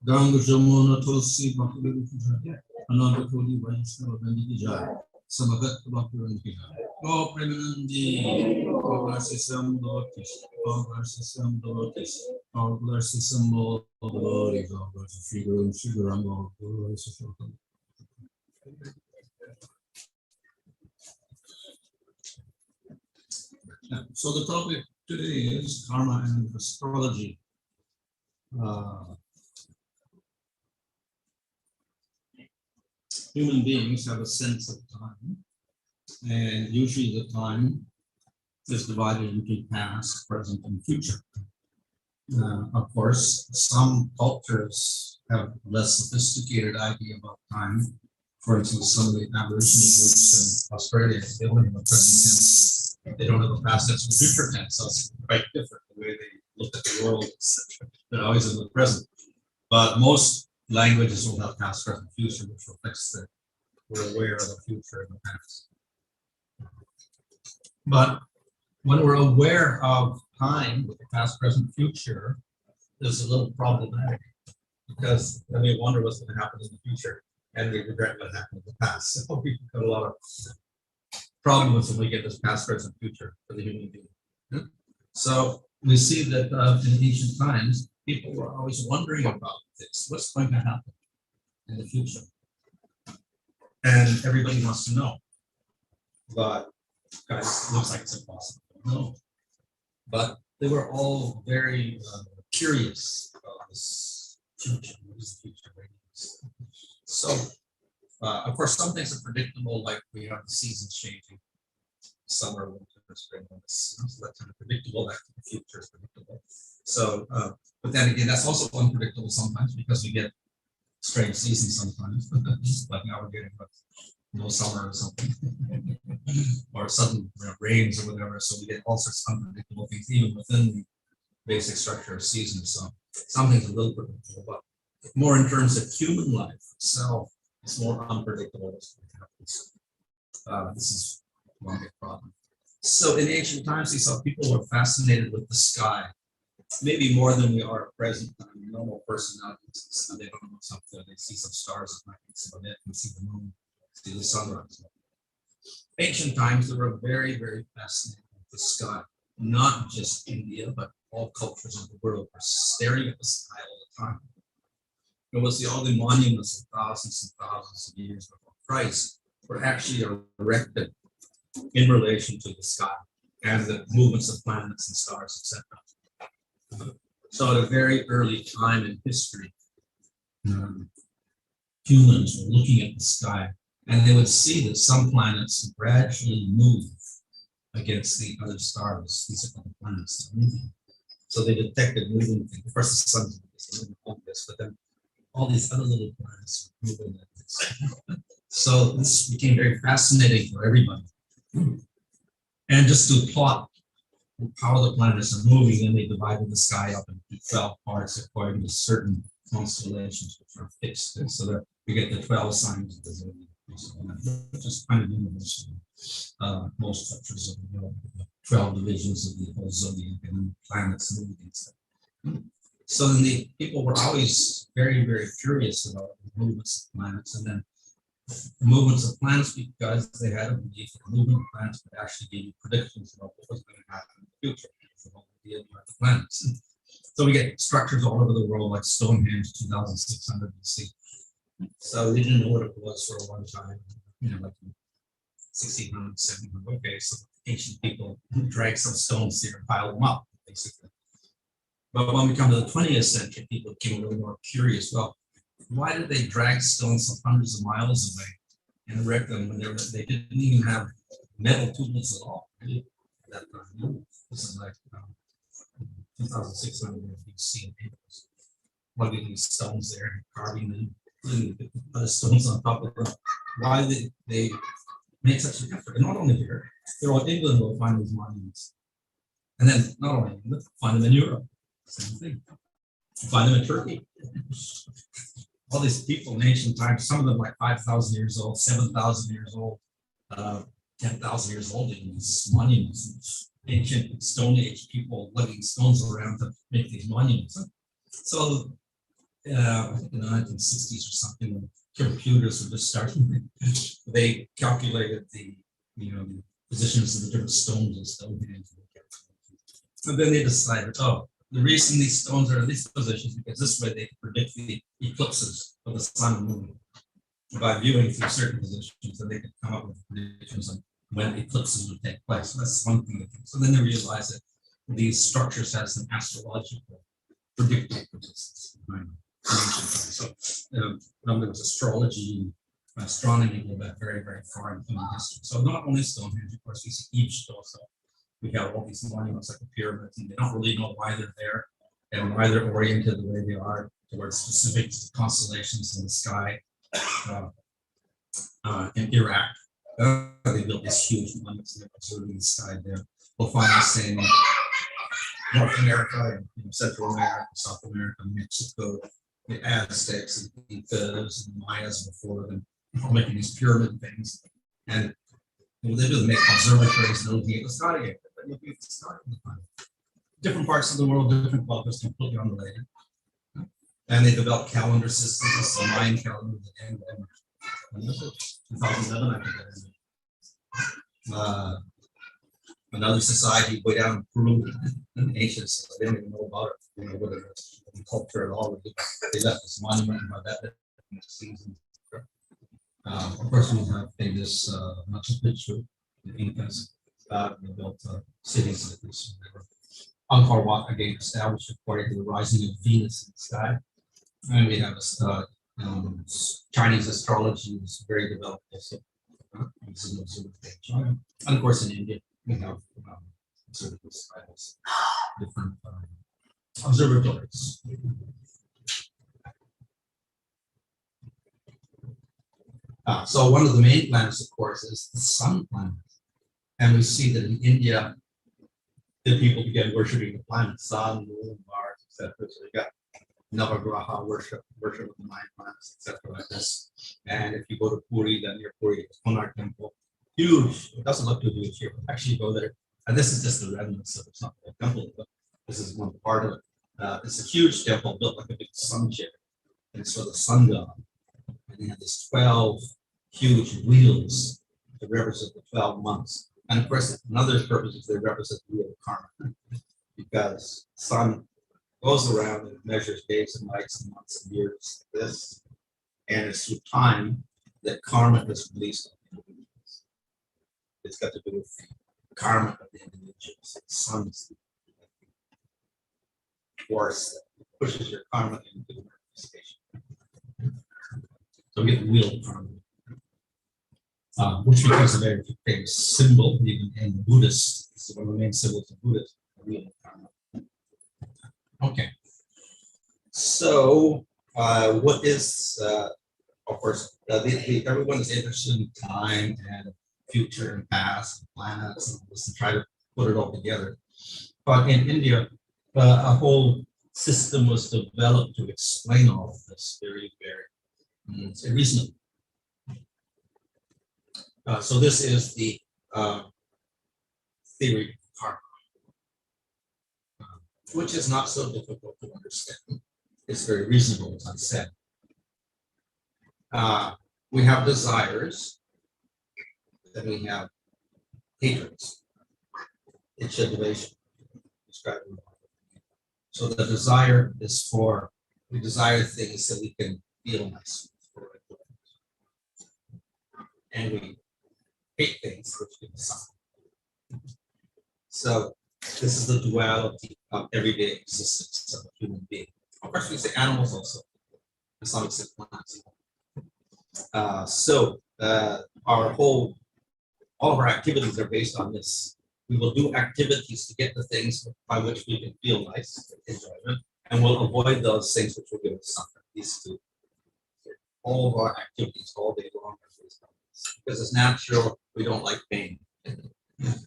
Ganga Jamuna Tulsi Bhakti Ananda Kodi Vaishnava Gandhi Jai Samagat Bhakti Jai Oh Premanandi Oh blessed some devotees Oh blessed some devotees Oh blessed some devotees Oh blessed Figure Figuram Oh blessed So the topic today is karma and astrology. Human beings have a sense of time, and usually the time is divided into past, present, and future. Of course, some cultures have less sophisticated idea about time. For instance, some of the Aboriginal groups in Australia, they only have a present tense. They don't have a past tense and future tense, so it's quite different the way they look at the world, etc. They're always in the present. But most languages will have past, present, future, which reflects that we're aware of the future and the past. But when we're aware of time with the past, present, future, there's a little problematic because then we wonder what's going to happen in the future and we regret what happened in the past. So we've got a lot of problems when we get this past, present, future for the human being. So we see that in ancient times, people were always wondering about this. What's going to happen in the future? And everybody wants to know. But guys, it looks like it's impossible. No. But they were all very curious about this future. What is the future? So, of course, some things are predictable, like we have the seasons changing, summer, winter, spring, so that's kind of predictable. That the future is predictable. So, but then again, that's also unpredictable sometimes because we get strange seasons sometimes. Like now we're getting no summer or something, or sudden rains or whatever. So we get all sorts of unpredictable things, even within the basic structure of seasons. So some things are a little predictable, but more in terms of human life itself, it's more unpredictable what's going to happen. This is one big problem. So in ancient times, we saw people were fascinated with the sky, maybe more than we are at present time. A normal person now, they don't know what's up there. They see some stars at night, they can see the moon, see the sunrise. Ancient times, they were very, very fascinated with the sky. Not just India, but all cultures of the world were staring at the sky all the time. It was all the monuments of thousands and thousands of years before Christ were actually erected in relation to the sky and the movements of planets and stars, etc. So at a very early time in history, humans were looking at the sky and they would see that some planets gradually move against the other stars. These are called planets that are moving. So they detected moving things. Of course, the sun's moving like this, but then all these other little planets are moving like this. So this became very fascinating for everybody. And just to plot how the planets are moving, then they divided the sky up into 12 parts according to certain constellations which are fixed. And so that we get the 12 signs of the zodiac, which is kind of universal. Most structures of the world, 12 divisions of the whole zodiac and planets moving and stuff. So then the people were always very, very curious about the movements of planets, and then the movements of planets, because they had a belief that the movement of planets would actually give you predictions about what was going to happen in the future. The whole idea about the planets. So we get structures all over the world, like Stonehenge, 2,600 BC. So we didn't know what it was for a long time, like 1600, 1700. Okay, so ancient people dragged some stones here and piled them up, basically. But when we come to the 20th century, people became a little more curious. Well, why did they drag stones some hundreds of miles away and erect them when they didn't even have metal tools at all? Right? That time, this is like 2,600 BC. Plugging these stones there and carving them, putting other stones on top of them. Why did they make such an effort? And not only here, throughout England, we'll find these monuments. And then not only England, find them in Europe. Same thing. Find them in Turkey. All these people in ancient times, some of them like 5,000 years old, 7,000 years old, 10,000 years old, in these monuments. Ancient Stone Age people lugging stones around to make these monuments. So, I think in the 1960s or something, when computers were just starting, they calculated the positions of the different stones in Stonehenge. And then they decided, the reason these stones are in these positions because this way they can predict the eclipses of the sun and moon by viewing through certain positions, and they could come up with predictions on when eclipses would take place. So that's one thing. So then they realized that these structures have some astrological predictive purposes. So there was astrology and astronomy go back very, very far in human history. So not only Stonehenge, of course, we see Egypt also. we have all these monuments like the pyramids, and they don't really know why they're there and why they're oriented the way they are towards specific constellations in the sky. In Iraq, they built these huge monuments, and they're observing the sky there. We'll find the same in North America, and Central America, South America, Mexico, the Aztecs, and the Incas, and the Mayas before them, all making these pyramid things. And they do make observatories and looking at the sky again. Looking at the sky. Different parts of the world, different cultures, completely unrelated. And they developed calendar systems, the Mayan calendar, the end. 2011, I think that is. Another society way down in Peru, ancient, they didn't even know about it, whether it's culture at all. They left this monument by that season. Of course, we have famous Machu Picchu, the Incas. They built cities like this. Angkor Wat again established according to the rising of Venus in the sky. And we have Chinese astrology is very developed also. And of course, in India, we have observable styles, different observatories. So one of the main planets, of course, is the sun planet. And we see that in India, the people began worshiping the planet, sun, moon, Mars, etc. So you got Navagraha worship of the 9 planets, etc. like this. And if you go to Puri, then near Puri, it's Konark Temple. Huge. It doesn't look too huge here, but actually go there. And this is just the remnants of it. It's not a temple, but this is one part of it. It's a huge temple built like a big sun chair. And it's for the sun god. And they have these 12 huge wheels that represent the 12 months. And of course, another purpose is they represent the wheel of karma. Because sun goes around and measures days and nights and months and years like this. And it's through time that karma is released. It's got to do with karma of the individuals. The sun is the force that pushes your karma into manifestation. So we get the wheel of karma, which becomes a very famous symbol even in the Buddhist. This is one of the main symbols of Buddhism, the wheel of karma. Okay. So what is, of course, everyone is interested in time and future and past and planets and all this and try to put it all together. But in India, a whole system was developed to explain all of this very, very reasonably. So this is the theory of karma, which is not so difficult to understand. It's very reasonable, as I said. We have desires, then we have hatreds, ichedivation, described. So the desire is for, we desire things that we can feel nice. And we hate things which give us suffering. So this is the duality of everyday existence of a human being. Of course, we say animals also, to some extent plants. All of our activities are based on this. We will do activities to get the things by which we can feel nice, enjoyment, and we'll avoid those things which will give us suffering. These two, all of our activities all day long are based on this. Because it's natural, we don't like pain.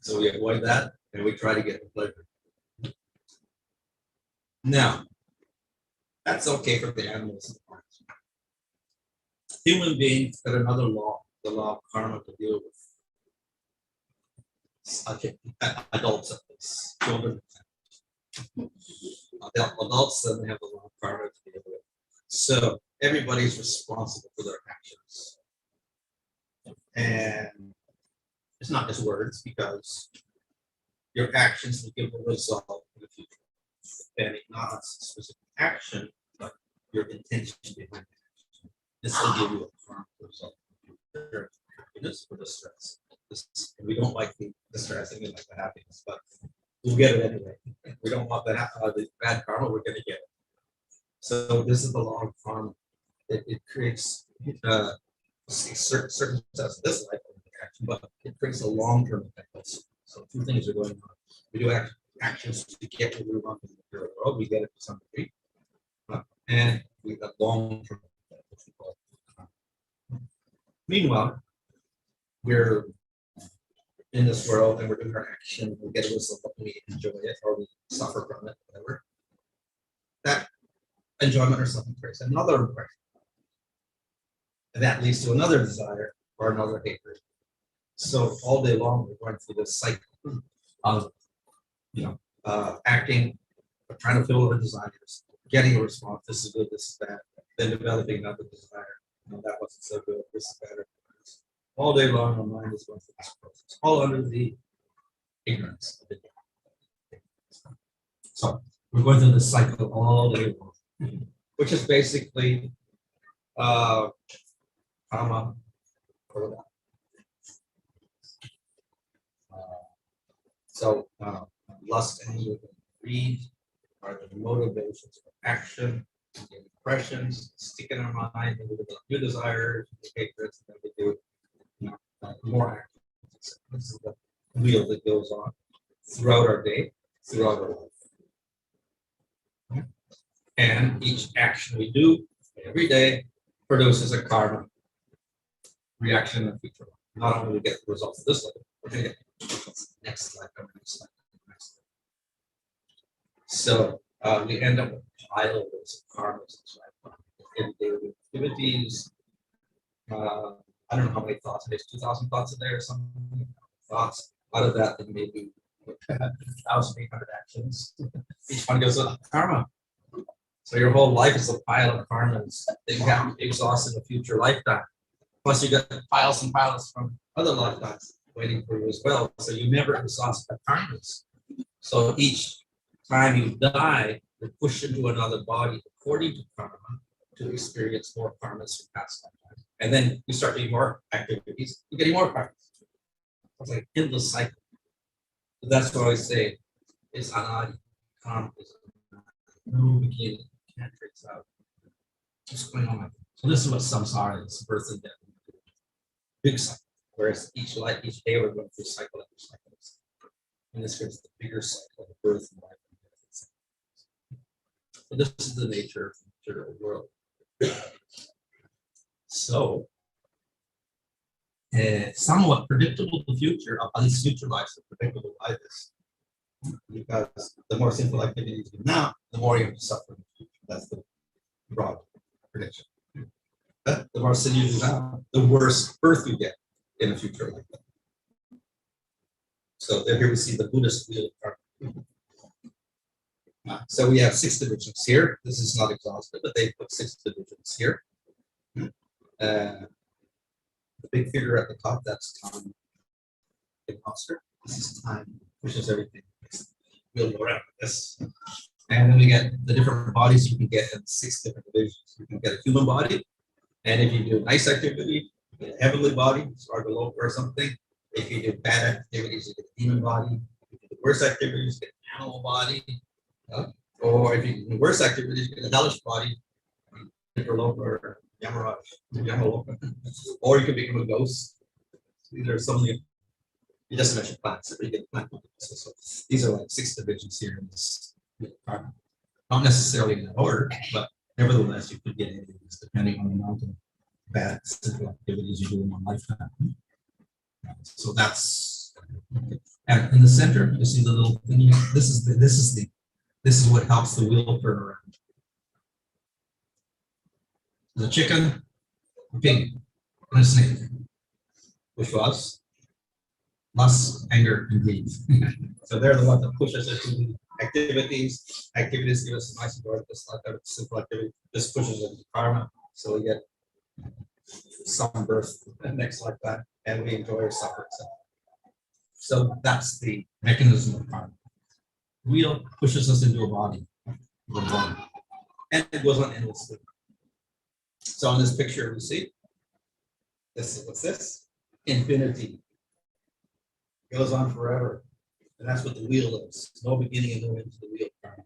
So we avoid that and we try to get the pleasure. Now, that's okay for the animals and the plants. Human beings got another law, the law of karma to deal with. Adults at least, children. Adults then they have the law of karma to deal with. So everybody's responsible for their actions. And it's not just words, because your actions will give a result in the future. Depending not on specific action, but your intention behind the action. This will give you a karma result. Happiness or distress. We don't like the distress, we like the happiness, but we'll get it anyway. We don't want the bad karma, we're going to get it. So this is the law of karma. It creates certain sets of this life action, but it creates a long-term effect also. So two things are going on. We do actions to get what we want in the material world. We get it to some degree. And we have long-term. Meanwhile, we're in this world and we're doing our action. We get a result, we enjoy it, or we suffer from it, whatever. That enjoyment or suffering creates another impression. And that leads to another desire or another hatred. So all day long, we're going through this cycle of, acting, trying to fill our desires, getting a response. This is good, this is bad. Then developing another desire. That wasn't so good. This is better. All day long, our mind is going through this process, all under the ignorance of it. So we're going through this cycle all day long, which is basically karma. Lust, anger, and greed are the motivations for action, the impressions stick in our mind, and we develop new desires, hatreds, and then we do more actions. This is the wheel that goes on throughout our day, throughout our life. And each action we do every day produces a karma reaction in the future. Not only do we get the results of this life, we're going to get next life, next life, next life. So we end up with piles of karmas in daily activities. I don't know how many thoughts it is, 2,000 thoughts a day or something. Thoughts. Out of that, then maybe 1,800 actions. Each one goes with karma. So your whole life is a pile of karmas that you have to exhaust in a future lifetime. Plus, you got piles and piles from other lifetimes waiting for you as well. So you never exhaust the karmas. So each time you die, you're pushed into another body according to karma to experience more karmas from past lifetimes. And then you start doing more activities, you're getting more karmas. It's like endless cycle. So that's what I say is anadi. Karma is no beginning. Can't trace out. What's going on? So this is what samsara is, birth and death. Big cycle. Whereas each day we're going through cycle after cycle. And this is the bigger cycle of birth and life. So this is the nature of the material world. So, somewhat predictable the future of these future lives are predictable by this. Because the more sinful activities you do now, the more you have to suffer in the future. That's the broad prediction. But the more sin you do now, the worse birth you get in a future like that. So here we see the Buddhist wheel of karma. So we have 6 divisions here. This is not exhaustive, but they put 6 divisions here. The big figure at the top, that's time imposter. This is time, which is everything. We'll go around with this. And then we get the different bodies you can get in 6 different divisions. You can get a human body, and if you do nice activity, you get a heavenly body, Svargaloka or something. If you do bad activities, you get a demon body. If you do worse activities, you get an animal body. Or if you do worse activities, you get a hellish body, Interloper or Yamaraj, or you can become a ghost. These are some of the, he doesn't mention plants, but you get plant bodies. So these are like 6 divisions here in this karma. Not necessarily in that order, but nevertheless, you could get any of these depending on the amount of bad simple activities you do in one lifetime. So that's, and in the center, you see the little thing. This is what helps the wheel turn around. The chicken, a pig, and a snake, which was lust, anger, and greed. So they're the ones that push us into the activities. Activities give us a nice enjoyment. This simple activity. This pushes us into karma. So we get some birth next lifetime, and we enjoy our suffering. So that's the mechanism of karma. Wheel pushes us into a body, and it goes on endlessly. So in this picture, we see this. What's this? Infinity. It goes on forever, and that's what the wheel is. No beginning and no end to the wheel. Karma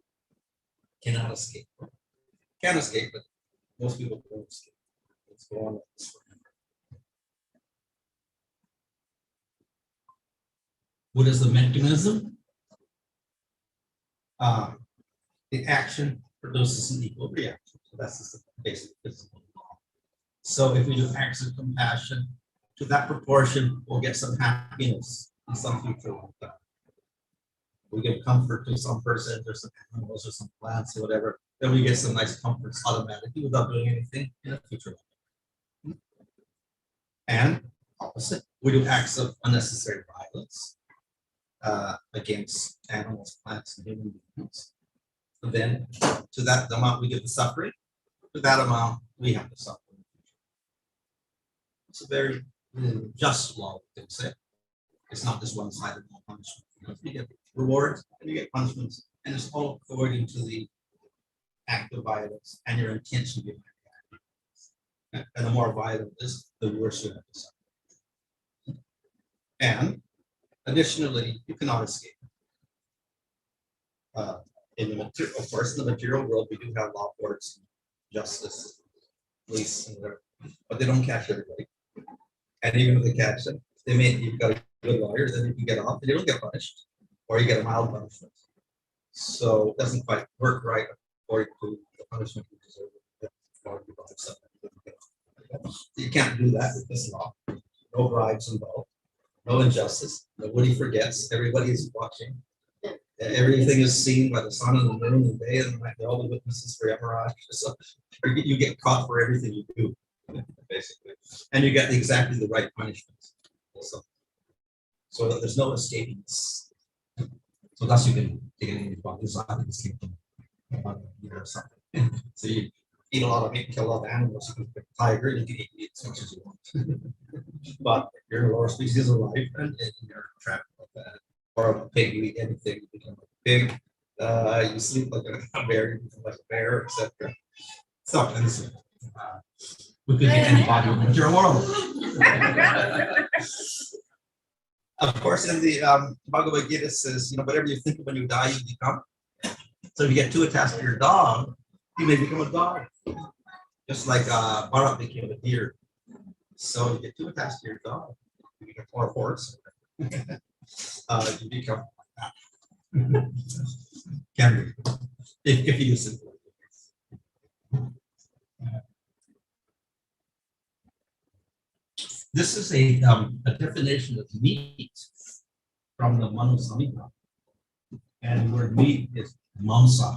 cannot escape. Can escape, but most people don't escape. Let's go on with this forever. What is the mechanism? the action produces an equal reaction. So that's just the basic physical law. So if we do acts of compassion, to that proportion, we'll get some happiness in some future lifetime. We give comfort to some person, or some animals, or some plants, or whatever, then we get some nice comforts automatically without doing anything in the future lifetime. And opposite, we do acts of unnecessary violence against animals, plants, and human beings. And then to that amount we give the suffering, to that amount we have to suffer. It's a very just law, we can say. It's not just one-sided punishment. You get rewards and you get punishments, and it's all according to the act of violence and your intention behind the act. And the more violent it is, the worse you have to suffer. And additionally, you cannot escape. In the material, of course, in the material world, we do have law courts, justice, police, and whatever, but they don't catch everybody. And even if they catch them, they may, you've got a good lawyer, then you can get off, and you don't get punished, or you get a mild punishment. So it doesn't quite work right according to the punishment you deserve. You can't do that with this law. No bribes involved, no injustice, nobody forgets, everybody is watching. Everything is seen by the sun and the moon, the day and the night, all the witnesses for Emiraj. So you get caught for everything you do, basically. And you get exactly the right punishment also. So that there's no escaping this. So thus you can take any bodies out and escape them. Something. So you eat a lot of meat, kill a lot of animals, you can pick a tiger, you can eat as much as you want. But you're in a lower species of life and you're trapped like that. Or a pig, you eat anything, you become like a pig. You sleep like a bear, you become like a bear, etc. So, we could be anybody in the material world. Of course, in the Bhagavad Gita says, whatever you think of when you die, you become. So if you get too attached to your dog, you may become a dog. Just like Bharat became a deer. So you get too attached to your dog, you become a horse. You become that. Can be, if you use it. This is a definition of meat from the Manu Samhita, and the word meat is mamsa.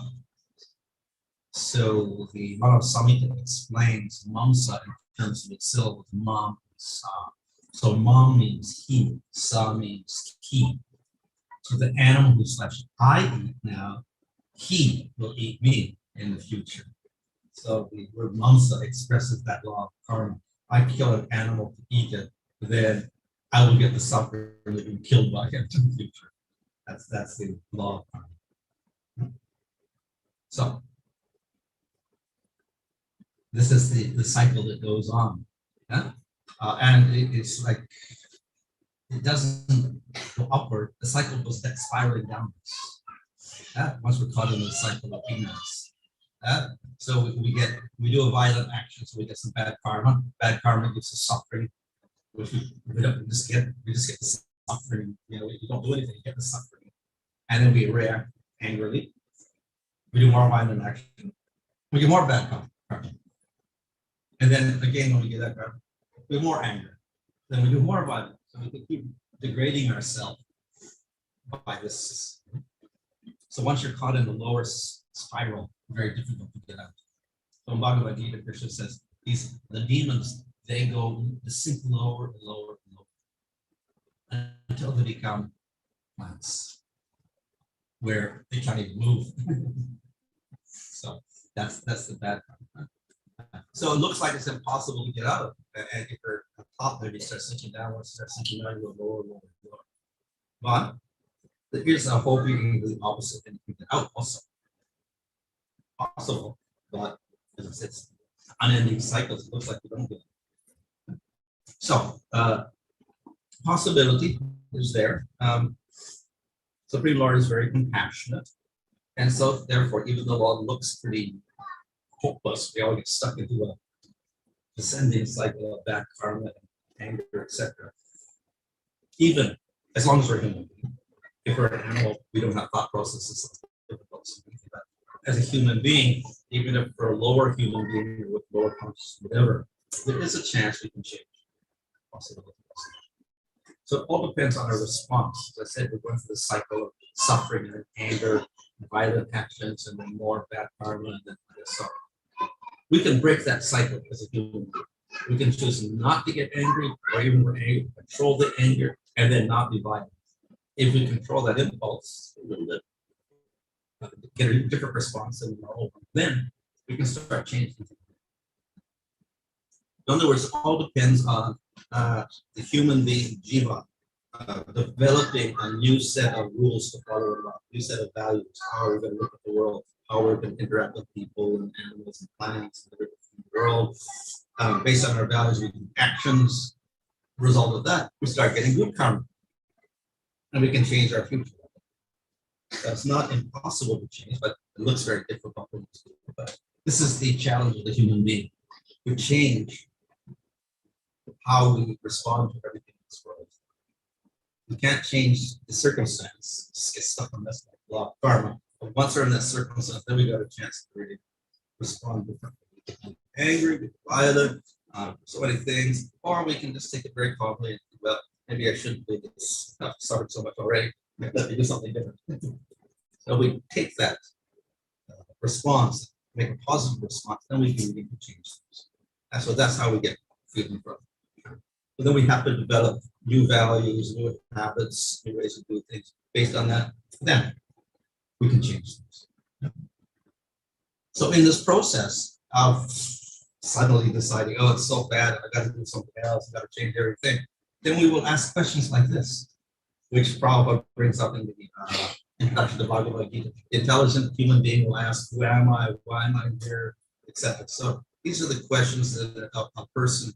So the Manu Samhita explains mamsa in terms of itself, mamsa. So mam means he, sa means he. So the animal whose flesh I eat now, he will eat me in the future. So the word mamsa expresses that law of karma. I kill an animal to eat it, then I will get the suffering of being killed by him in the future. That's the law of karma. So this is the cycle that goes on. Yeah? And it's like, it doesn't go upward, the cycle goes spiraling downwards. Once we're caught in the cycle of ignorance. So we do a violent action, so we get some bad karma. Bad karma gives us suffering, which we just get the suffering. You don't do anything, you get the suffering. And then we react angrily. We do more violent action. We get more bad karma. And then again, when we get that karma, we have more anger. Then we do more violence. So we can keep degrading ourselves by this. So once you're caught in the lower spiral, very difficult to get out. So in Bhagavad Gita, Krishna says, the demons, they sink lower and lower and lower until they become plants, where they can't even move. So that's the bad part. So it looks like it's impossible to get out of. And if you're at the top there, you start sinking down, once you start sinking down, you go lower, lower, lower. But here's a whole reading of the opposite, and you can get out also. Possible, but it's unending cycles. It looks like we don't get it. So possibility is there. Supreme Lord is very compassionate, and so therefore, even though all looks pretty hopeless, we all get stuck into a descending cycle of bad karma, anger, etc. Even as long as we're human, if we're an animal, we don't have thought processes. Difficult. as a human being, even if we're a lower human being with lower consciousness, whatever, there is a chance we can change. Possibility. So it all depends on our response. As I said, we're going through the cycle of suffering and anger, and violent actions, and then more bad karma, and then so we can break that cycle as a human being. We can choose not to get angry, or even when we're angry, control the anger, and then not be violent. If we control that impulse a little bit, get a different response than normal, then we can start changing. In other words, it all depends on the human being jiva developing a new set of rules to follow, a new set of values. How are we going to look at the world? How we're going to interact with people and animals and plants and everything in the world. Based on our values, we do actions. Result of that, we start getting good karma, and we can change our future. That's not impossible to change, but it looks very difficult. But this is the challenge of the human being: to change how we respond to everything in this world. We can't change the circumstance; just get stuck on this law of karma. But once we're in that circumstance, then we got a chance to really respond differently. We can be angry, be violent, so many things, or we can just take it very calmly and think, well, maybe I shouldn't do this. I've suffered so much already. Let me do something different. So we take that response, make a positive response, then we can begin to change things. And so that's how we get freedom from it. But then we have to develop new values, new habits, new ways to do things based on that. Then we can change things. So in this process of suddenly deciding, oh, it's so bad, I got to do something else, I got to change everything, then we will ask questions like this, which Prabhupada brings up in the introduction to Bhagavad Gita. The intelligent human being will ask, who am I, why am I here, etc. So these are the questions that a person,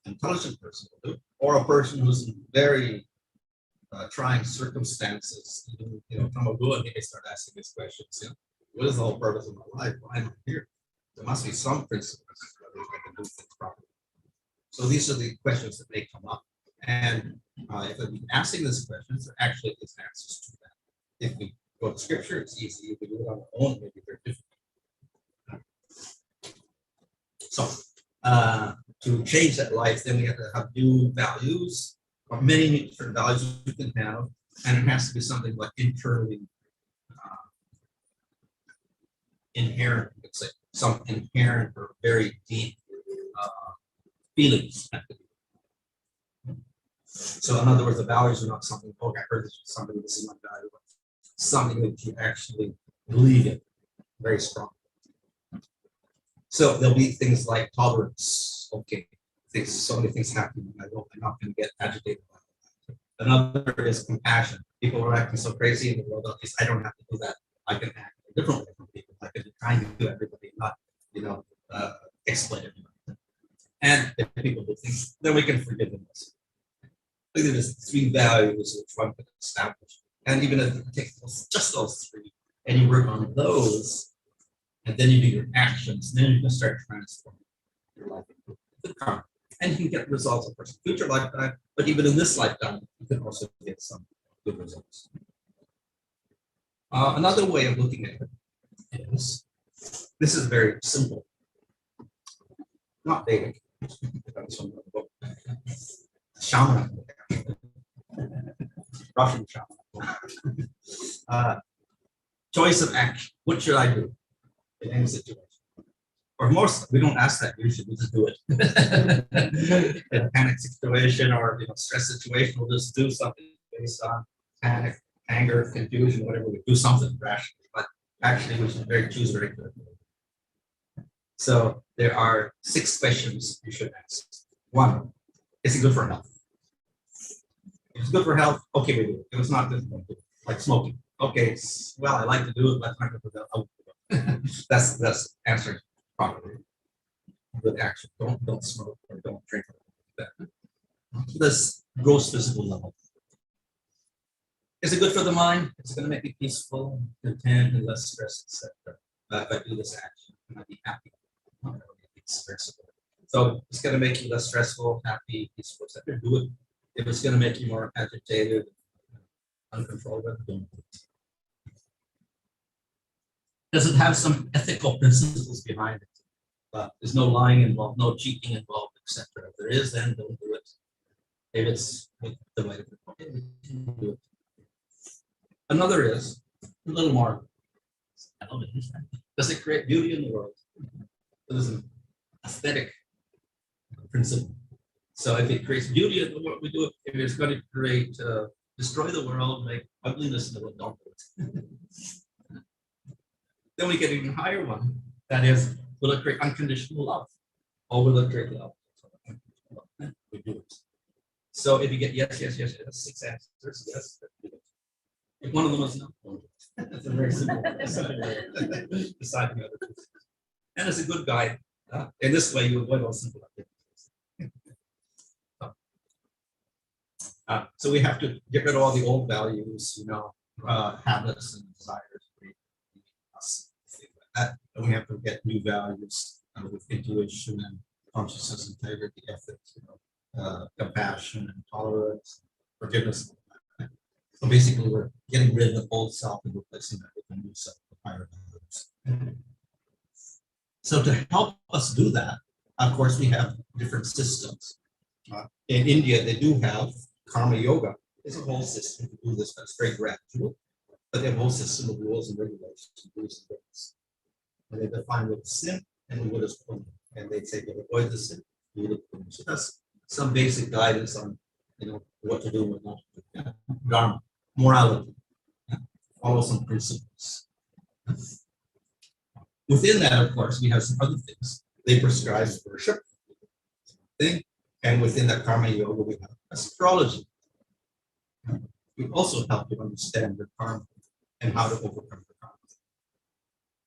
intelligent person will do, or a person who's in very trying circumstances, from a good, he may start asking these questions. What is the whole purpose of my life? Why am I here? There must be some principles that I can do things properly. So these are the questions that may come up. And if I've been asking these questions, there actually is answers to that. If we go to scripture, it's easy. If we do it on our own, maybe they're different. So to change that life, then we have to have new values, or many different values you can have, and it has to be something like internally inherent, let's say, some inherent or very deep feelings. So in other words, the values are not something, okay, I heard this from somebody, this is my value, but something that you actually believe in very strong. So there'll be things like tolerance. Okay, so many things happen, I'm not going to get agitated about it. Another is compassion. People are acting so crazy in the world, at least I don't have to do that. I can act differently from people. I can be kind to everybody, not, exploit everybody. And if people do things, then we can forgive them. Look at this 3 values which one can establish. And even if you take just those 3 and you work on those, and then you do your actions, then you can start transforming your life into good karma. And you can get results, of course, in future lifetime, but even in this lifetime, you can also get some good results. Another way of looking at it is, this is very simple, not Vedic. Shaman, Russian shaman. Choice of action. What should I do in any situation? Or most, we don't ask that usually, we just do it. In a panic situation or stress situation, we'll just do something based on panic, anger, confusion, whatever. We do something rationally, but actually we should choose very carefully. So there are 6 questions you should ask. 1, is it good for health? If it's good for health, okay, we do it. If it's not good, like smoking. Okay, well, I like to do it, but it's not good for health. That's answering properly. Good action. Don't smoke or don't drink. This gross physical level. Is it good for the mind? Is it going to make me peaceful, content, and less stress, etc.? If I do this action, can I be happy? I'm going to be stressful. So it's going to make you less stressful, happy, peaceful, etc. Do it. If it's going to make you more agitated, uncontrollable, don't do it. Does it have some ethical principles behind it? There's no lying involved, no cheating involved, etc. If there is, then don't do it. If it's with the way we can do it. Another is a little more. Does it create beauty in the world? It is an aesthetic principle. So if it creates beauty in the world, we do it. If it's going to create, destroy the world, make ugliness in the world, don't do it. Then we get an even higher one. That is, will it create unconditional love? Or will it create love? We do it. So if you get yes, yes, yes, yes, 6 answers, yes. If one of them is no, don't do it. That's a very simple deciding other things. And it's a good guide. In this way, you avoid all simple activities. So we have to get rid of all the old values, habits and desires, things like that. And we have to get new values with intuition and consciousness, integrity, ethics, compassion and tolerance, forgiveness. So basically, we're getting rid of the old self and replacing that with a new self, with higher values. So to help us do that, of course, we have different systems. In India, they do have karma yoga. It's a whole system to do this, but it's very gradual. But they have a whole system of rules and regulations, rules and regulations. And they define what is sin and what is punya. And they say, avoid the sin, do the punya. So that's some basic guidance on, what to do and what not to do. Dharma, morality, follow some principles. Within that, of course, we have some other things. They prescribe worship thing, and within that karma yoga, we have astrology. We also help you understand your karma and how to overcome the karma.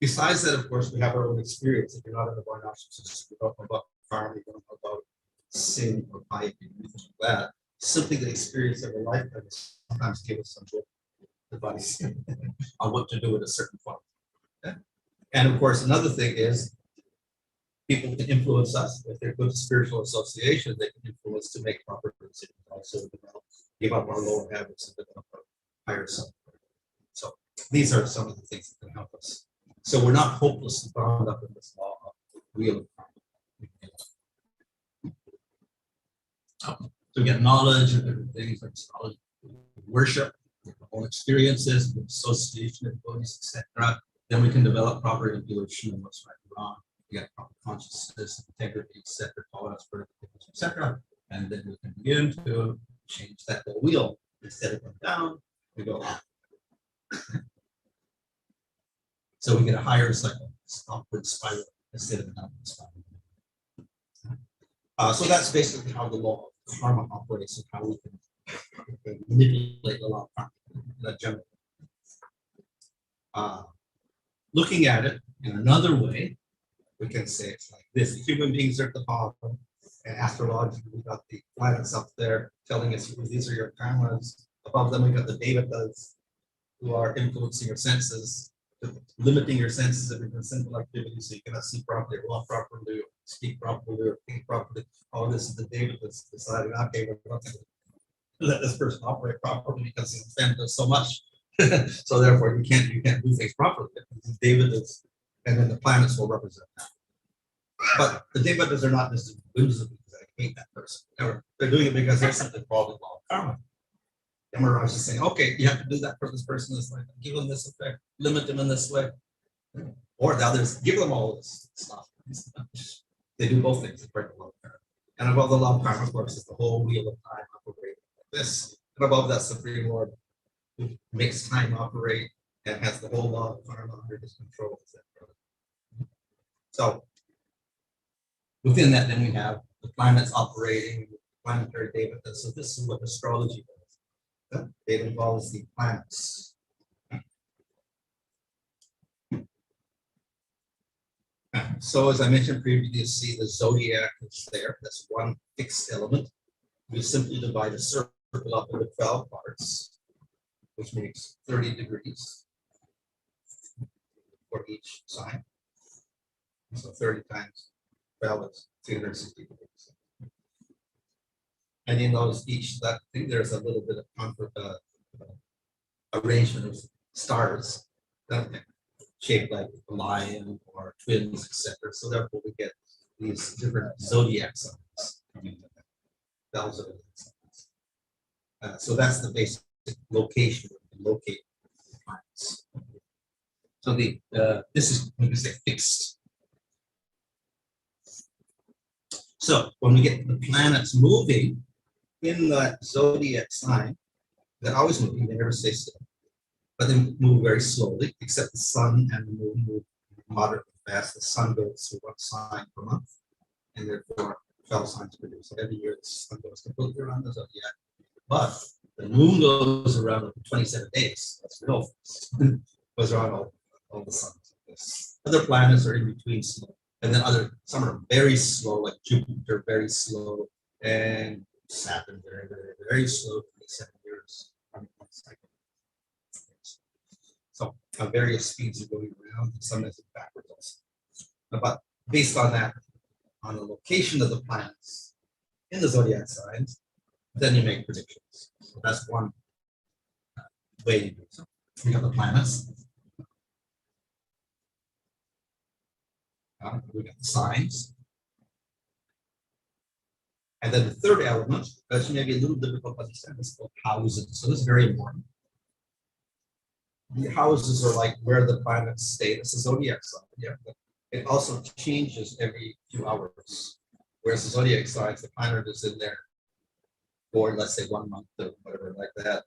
Besides that, of course, we have our own experience. If you're not in the Varnashram system, you don't know about karma, you don't know about sin or piety, anything like that. Simply the experience of a lifetime sometimes give us some good advice on what to do at a certain point. Okay? And of course, another thing is people can influence us. If they're good spiritual associations, they can influence to make proper decisions, also give up our lower habits and develop our higher self. So these are some of the things that can help us. So we're not hopelessly bound up in this law of wheel of karma. So we get knowledge of different things like astrology, worship, our own experiences, association of bodies, etc. Then we can develop proper intuition and what's right and wrong. We get proper consciousness, integrity, etc., tolerance, etc. And then we can begin to change that whole wheel. Instead of going down, we go up. So we get a higher cycle, upward spiral instead of an upward spiral. So that's basically how the law of karma operates and how we can manipulate the law of karma in a general. Looking at it in another way, we can say it's like this. Human beings are at the bottom, and astrology, we got the planets up there telling us these are your karmas. Above them, we got the devatas who are influencing your senses, limiting your senses of your sinful activities so you cannot see properly, or walk properly, or speak properly, or think properly. All this is the devatas deciding, okay, we're not going to let this person operate properly because he offended us so much. So therefore, you can't do things properly. Devatas, and then the planets will represent that. But the devatas are not just whimsical because I hate that person. They're doing it because they're simply following the law of karma. Yamaraj is saying, okay, you have to do that for this person this way, give them this effect, limit them in this way. Or the others, give them all this stuff. They do both things, they break the law of karma. And above the law of karma, of course, is the whole wheel of time operating like this. And above that, Supreme Lord who makes time operate and has the whole law of karma under his control, etc. So within that, then we have the planets operating, planetary devatas. So this is what astrology does. It involves the planets. So as I mentioned previously, you see the zodiac is there. That's one fixed element. We simply divide a circle up into 12 parts, which makes 30 degrees for each sign. So 30 times 12 is 360 degrees. And in those each that thing, there's a little bit of arrangement of stars. Okay. shaped like a lion or twins, etc. So therefore we get these different zodiac signs coming into that. Bell zodiac signs. So that's the basic location where we can locate the planets. So this is, you can say, fixed. So when we get the planets moving in that zodiac sign, they're always moving, they never stay still. But they move very slowly, except the sun and the moon move moderately fast. The sun goes through one sign per month, and therefore 12 signs produce. So every year the sun goes completely around the zodiac. But the moon goes around for 27 days. That's real fast. Goes around all the suns. Other planets are in between slow. And then some are very slow, like Jupiter, very slow, and Saturn, very, very, very slow, 27 years on one cycle. So various speeds are going around, and some is backwards also. But based on that, on the location of the planets in the zodiac signs, then you make predictions. So that's one way you do so. We have the planets. We got the signs. And then the third element, that's maybe a little difficult to understand, is called houses. So this is very important. The houses are like where the planets stay. It's a zodiac sign. Yeah, but it also changes every few hours. Whereas the zodiac signs, the planet is in there for, let's say, 1 month or whatever like that.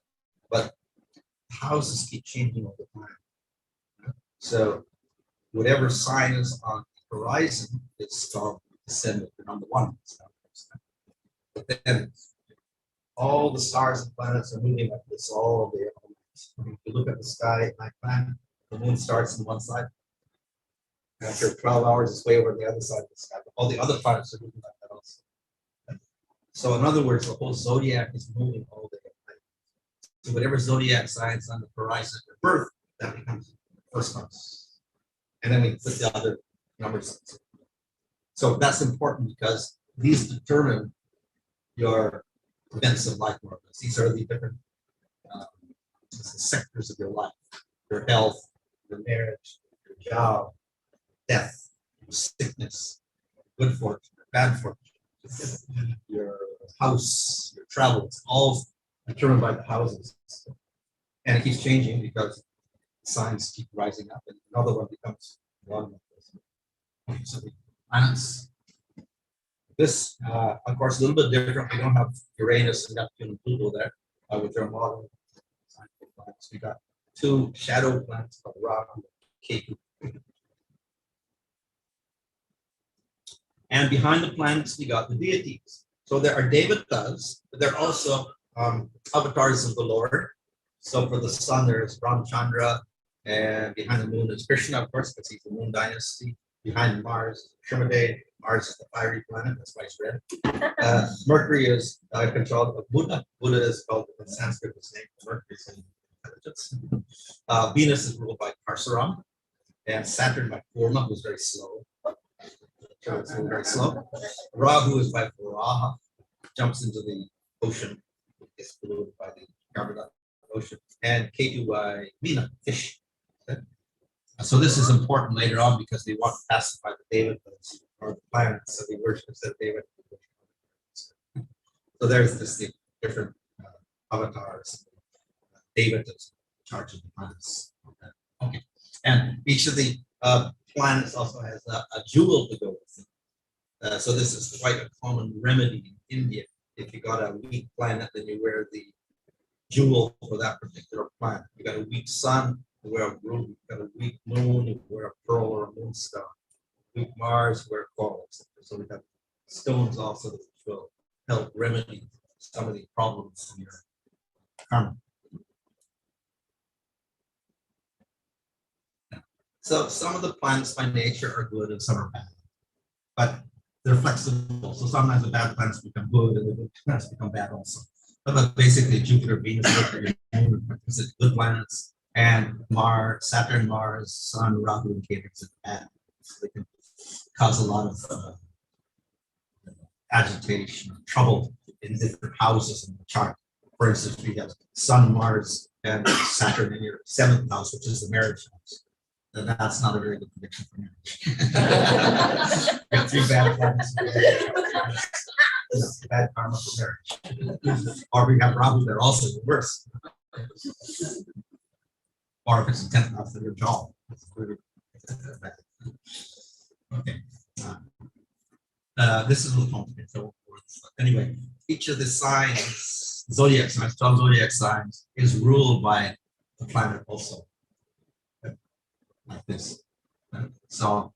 But houses keep changing all the time. So whatever sign is on the horizon, it's called descendant, the number one. But then all the stars and planets are moving like this all day. If you look at the sky at night time, the moon starts on one side. After 12 hours, it's way over the other side of the sky. All the other planets are moving like that also. So in other words, the whole zodiac is moving all day at night. So whatever zodiac signs on the horizon at birth, that becomes the first house. And then we put the other numbers. So that's important because these determine your events of life more or less. These are the different sectors of your life: your health, your marriage, your job, death, sickness, good fortune, bad fortune, your house, your travels, all determined by the houses. And it keeps changing because signs keep rising up, and another one becomes one. So the planets. This, of course, a little bit different. We don't have Uranus and Neptune and Pluto there, which are modern planets. We got two shadow planets called Rahu and Ketu. And behind the planets, we got the deities. So there are devatas, but there are also avatars of the Lord. So for the sun, there's Ramchandra, and behind the moon is Krishna, of course, because he's the moon dynasty. Behind Mars, Shrimade. Mars is the fiery planet, that's why it's red. Mercury is controlled by Buddha. Buddha is called in Sanskrit, his name Mercury is intelligence. Venus is ruled by Parsuram, and Saturn by Kurma, who's very slow. Very slow. Rahu is by Varaha, jumps into the ocean, gets polluted by the carbon ocean, and Ketu by Meena, fish. Okay. So this is important later on because we want to pacify the devatas or the planets, so we worship instead of David. So there's this the different avatars, devatas in charge of the planets. Okay, and each of the planets also has a jewel to go with it. So this is quite a common remedy in India. If you got a weak planet, then you wear the jewel for that particular planet. You got a weak sun, you wear a ruby. You got a weak moon, you wear a pearl or a moonstone. Weak Mars, wear coral. So we have stones also that will help remedy some of the problems in your karma. So some of the planets by nature are good and some are bad, but they're flexible. So sometimes the bad planets become good and the good planets become bad also. But basically Jupiter, Venus, Mercury, Moon are good planets, and Mars, Saturn, Mars, Sun, Rahu, and Ketu are bad. So they can cause a lot of agitation, trouble in different houses in the chart. For instance, we have Sun, Mars, and Saturn in your 7th house, which is the marriage house. then that's not a very good prediction for marriage. Got 3 bad planets. Bad karma for marriage. Or we have Rahu there also, worse. Or if it's the 10th house of your jaw. Okay. This is a little complicated. So anyway, each of the signs, zodiac signs, 12 zodiac signs, is ruled by the planet also. Like this. So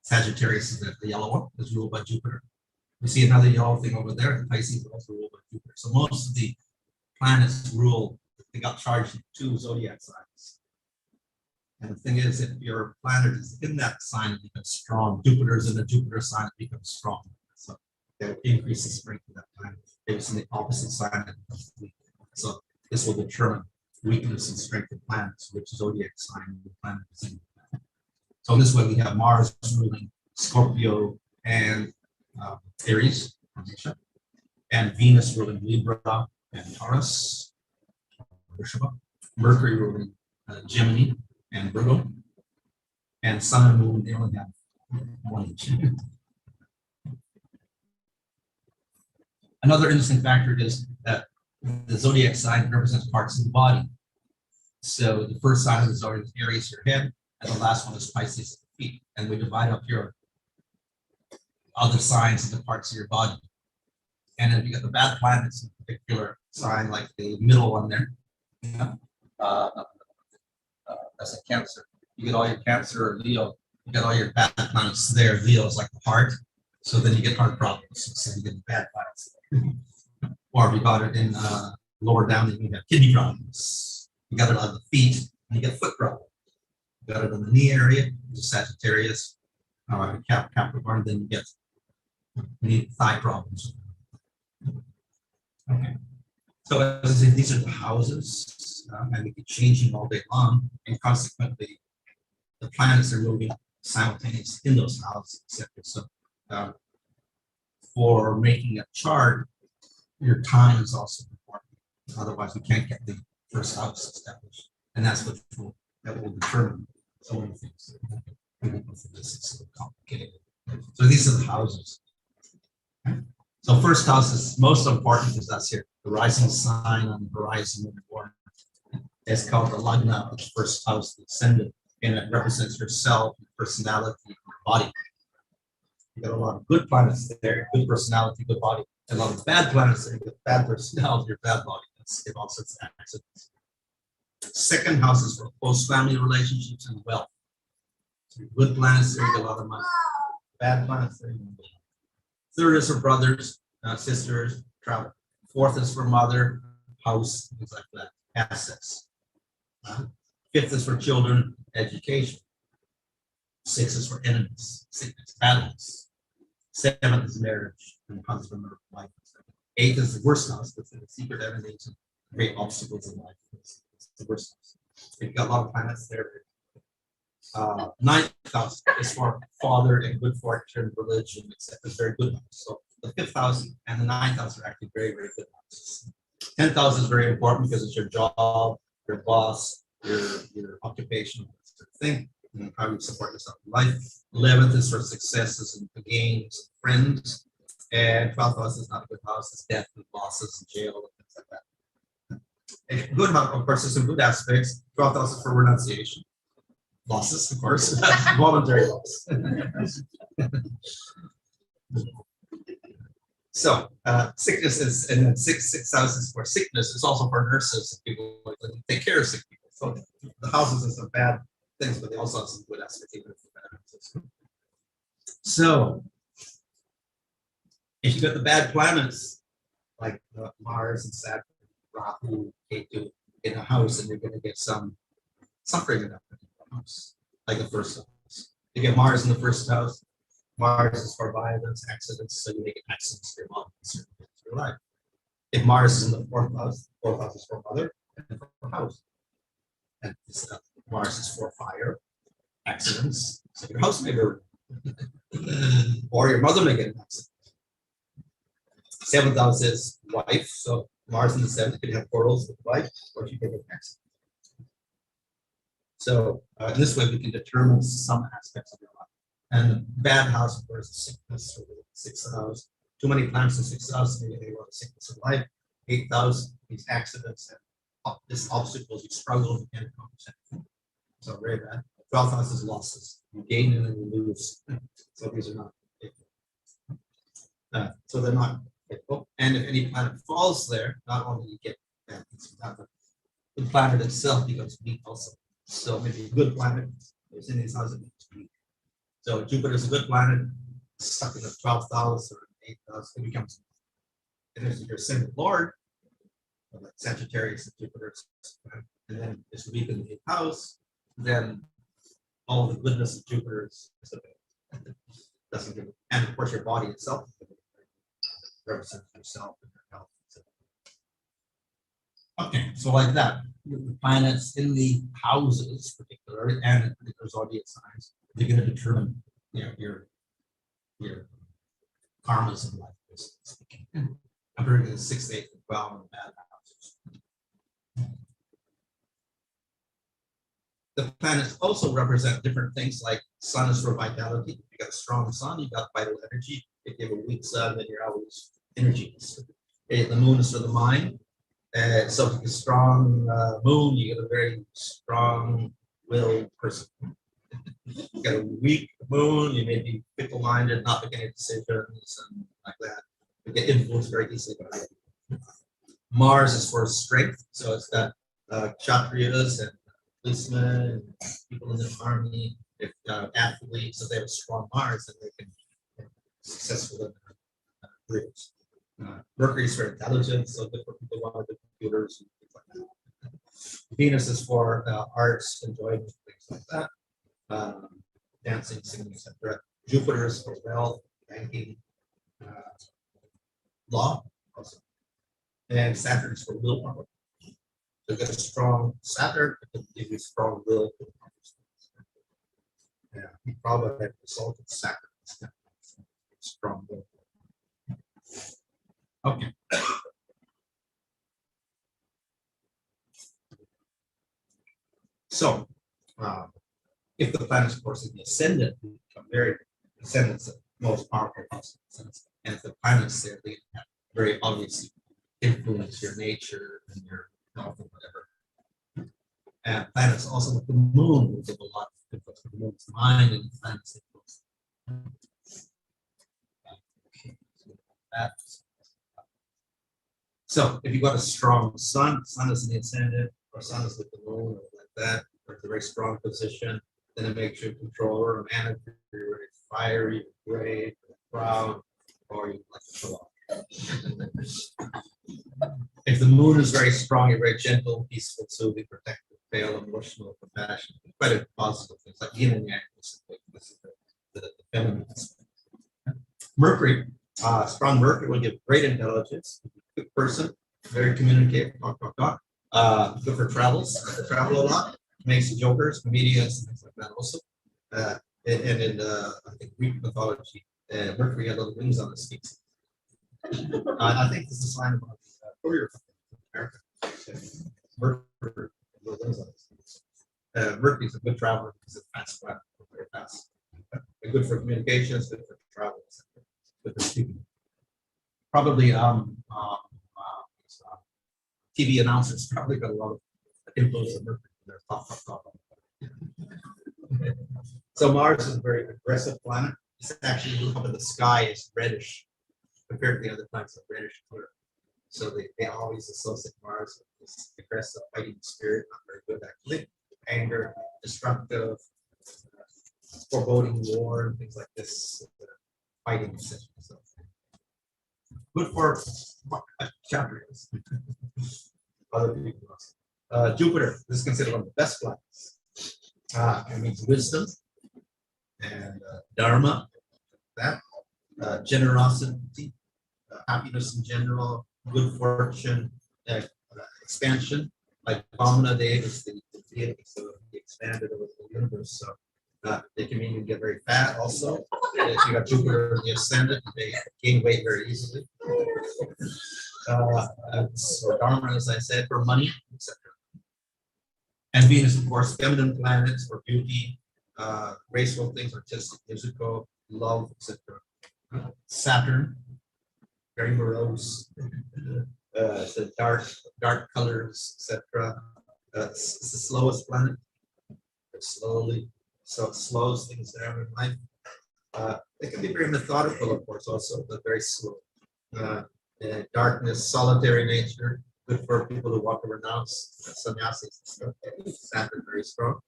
Sagittarius is the yellow one, is ruled by Jupiter. We see another yellow thing over there, and Pisces is also ruled by Jupiter. So most of the planets rule, they got charged in 2 zodiac signs. And the thing is, if your planet is in that sign, it becomes strong. Jupiter is in the Jupiter sign, it becomes strong. So it increases the strength of that planet. If it's in the opposite sign, it becomes weak. So this will determine weakness and strength of planets, which zodiac sign the planet is in. So this way we have Mars ruling Scorpio and Aries, and Venus ruling Libra and Taurus, Mercury ruling Gemini and Virgo, and Sun and Moon, they only have one each. Another interesting factor is that the zodiac sign represents parts of the body. So the first sign of the zodiac is Aries, your head, and the last one is Pisces, the feet. And we divide up your other signs into parts of your body. And if you get the bad planets in a particular sign, like the middle one there, that's a Cancer. You get all your Cancer or Leo, you get all your bad planets there. Leo is like the heart. So then you get heart problems. So you get bad planets. Or if you got it in lower down, then you get kidney problems. You got it on the feet, and you get foot problems. You got it in the knee area, which is Sagittarius, Capricorn, then you get thigh problems. Okay. So as I say, these are the houses, and we keep changing all day long, and consequently, the planets are moving simultaneously in those houses, etc. So for making a chart, your time is also important. Otherwise, we can't get the first house established, and that's what will determine so many things. This is so complicated. So these are the houses. Okay. So first house is most important because that's here, the rising sign on the horizon when you're born. It's called the Lagna, the first house, the ascendant, and it represents yourself, your personality, your body. You got a lot of good planets there, good personality, good body. A lot of bad planets there, good bad personality, your bad body. That's all sorts of accidents. Second house is for close family relationships and wealth. So good planets there, you get a lot of money. Bad planets there, you get a lot. Third is for brothers, sisters, travel. Fourth is for mother, house, things like that, assets. Fifth is for children, education. Sixth is for enemies, sickness, battles. Seventh is marriage and husband or wife. Eighth is the worst house, that's the secret enemies and great obstacles in life. It's the worst house. You've got a lot of planets there. Ninth house is for father and good fortune, religion, etc. It's very good house. So the fifth house and the ninth house are actually very, very good houses. 10th house is very important because it's your job, your boss, your occupation, sort of thing, and how you support yourself in life. 11th is for successes and gains, friends, and 12th house is not a good house. It's death and losses and jail and things like that. A good house, of course, there's some good aspects. 12th house is for renunciation. Losses, of course, voluntary loss. So sickness is, and then six houses for sickness is also for nurses and people like that take care of sick people. So the houses are some bad things, but they also have some good aspects even if they're bad houses. So if you got the bad planets like Mars and Saturn, Rahu, Ketu in a house, and you're going to get some suffering in that house, like the first house. You get Mars in the first house. Mars is for violence, accidents, so you make accidents for your mom in certain things in your life. If Mars is in the fourth house is for mother and for house. And Mars is for fire, accidents, so your house may burn. Or your mother may get an accident. Seventh house is wife, so Mars in the seventh could have portals with wife, or you can get an accident. So in this way, we can determine some aspects of your life. And the bad house, of course, is sickness or the sixth house. Too many planets in sixth house, maybe they want sickness of life. 8th house, these accidents and this obstacles, you struggle, you can't accomplish anything. So very bad. 12th house is losses. You gain and then you lose. So these are not faithful. So they're not faithful. And if any planet falls there, not only you get bad things from that, but the planet itself becomes weak also. So maybe a good planet is in these houses, it's weak. So Jupiter is a good planet, stuck in the 12th house or 8th house, it becomes. And if your ascendant Lord, like Sagittarius and Jupiter, and then it's weak in the 8th house, then all the goodness of Jupiter is doesn't give it. And of course, your body itself represents yourself and your health. Okay, so like that, the planets in the houses, particularly, and in particular zodiac signs, they're going to determine, your karmas in life. I'm bringing the 6th, 8th, and 12 in the bad houses. The planets also represent different things, like sun is for vitality. You got a strong sun, you got vital energy. If you have a weak sun, then you're always energyless. Okay, the moon is for the mind. So if you have a strong moon, you get a very strong-willed person. You got a weak moon, you may be fickle-minded, not making any decisions, and like that. You get influenced very easily by it. Mars is for strength, so it's got kshatriyas and policemen, people in the army, if athletes, if they have a strong Mars, then they can be successful in their careers. Mercury is for intelligence, so good for people who want to do computers and things like that. Venus is for arts, enjoyment, things like that. Dancing, singing, etc. Jupiter is for wealth, banking, law, also. And Saturn is for willpower. So get a strong Saturn, it can give you strong will. Yeah, you probably have consulted Saturn. Strong will. Okay. So, if the planet, of course, is the ascendant, we become very ascendants the most powerful ascendants. And if the planets there, they have very obviously influence your nature and your health and whatever. And planets also with the moon will give a lot of influence. The moon's mind and the planets influence. Okay, so that. So if you've got a strong sun is in the ascendant, or sun is with the moon, or like that, or it's a very strong position, then it makes you a controller, a manager, you're very fiery, brave, proud, or you like to show off. If the moon is very strong, you're very gentle, peaceful, soothing, protective, pale, emotional, compassionate, quite a positive things like yin and yang. This is the feminine aspect. Mercury, strong Mercury will give great intelligence, good person, very communicative, good for travels, to travel a lot, makes jokers, comedians, things like that also. And in I think Greek mythology, Mercury had little wings on his feet. I think this is a sign about the courier company in America. Mercury, little wings on his feet. Mercury is a good traveler because it's fast, very fast. Good for communications, good for travel, good for speaking. Probably TV announcers probably got a lot of influence of Mercury in their top. So Mars is a very aggressive planet. It's actually up in the sky is reddish compared to the other planets of reddish color. So they always associate Mars with this aggressive fighting spirit, not very good actually. Anger, destructive, foreboding war, and things like this. Fighting essentially. So good for chapters. Other people. Jupiter, this is considered one of the best planets. It means wisdom and dharma, that generosity, happiness in general, good fortune, expansion. Like Bhanu Dev is the deity, so he expanded over the universe. So they can mean you get very fat also. If you got Jupiter in the ascendant, they gain weight very easily. For dharma, as I said, for money, etc. And Venus, of course, feminine planets for beauty, graceful things, artistic, musical, love, etc. Saturn, very morose, so dark colors, etc. It's the slowest planet. Slowly, so it slows things down in life. It can be very methodical, of course, also, but very slow. Darkness, solitary nature, good for people who want to renounce sannyasis and stuff. Saturn very strong.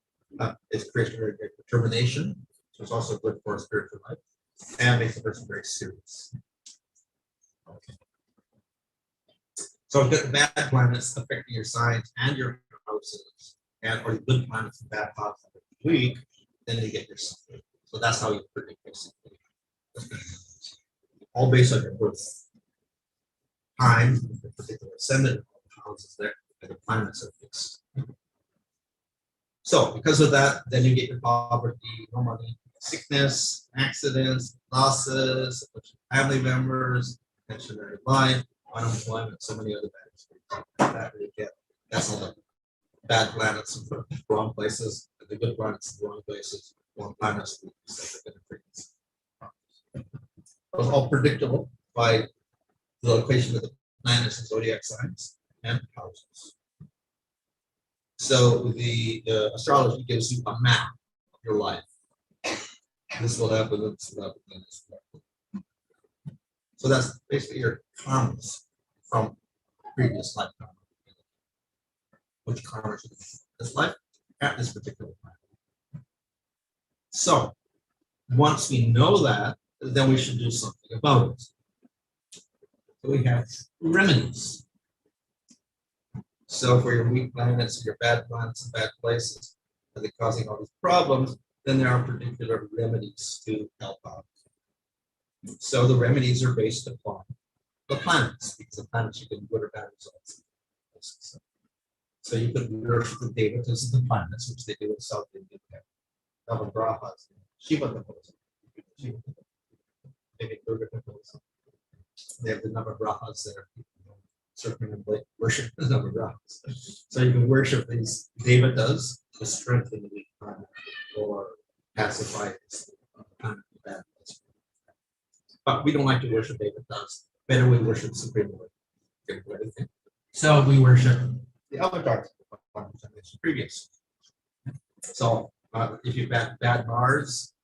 It's creation very great determination, so it's also good for spiritual life, and makes a person very serious. Okay. So if you get the bad planets affecting your signs and your houses, and or the good planets and bad houses week, then you get your sign. So that's how you predict basically. All based on your birth time, the particular ascendant houses there, and the planets are fixed. So because of that, then you get your poverty, no money, sickness, accidents, losses, family members, pensionary life, unemployment, so many other bad things that you get. That's all the bad planets in the wrong places, and the good planets in the wrong places, wrong planets. It's all predictable by the location of the planets and zodiac signs and houses. So the astrology gives you a map of your life. This will happen, this will happen, this will happen. So that's basically your karmas from previous lifetime. Which karma should be this life at this particular time. So once we know that, then we should do something about it. So we have remedies. So for your weak planets, your bad planets, and bad places, and they're causing all these problems, then there are particular remedies to help out. So the remedies are based upon the planets, because the planets you get good or bad results. So you could worship the devatas of the planets, which they do in South India. Navagrahas, Shiva temples. Maybe Durga temples. They have the Navagrahas there. Certain worship the Navagrahas. So you can worship these devatas to strengthen the weak planet or pacify the planet. But we don't like to worship devatas. Better we worship Supreme Lord. So we worship the avatars I mentioned previous. So if you bad Mars,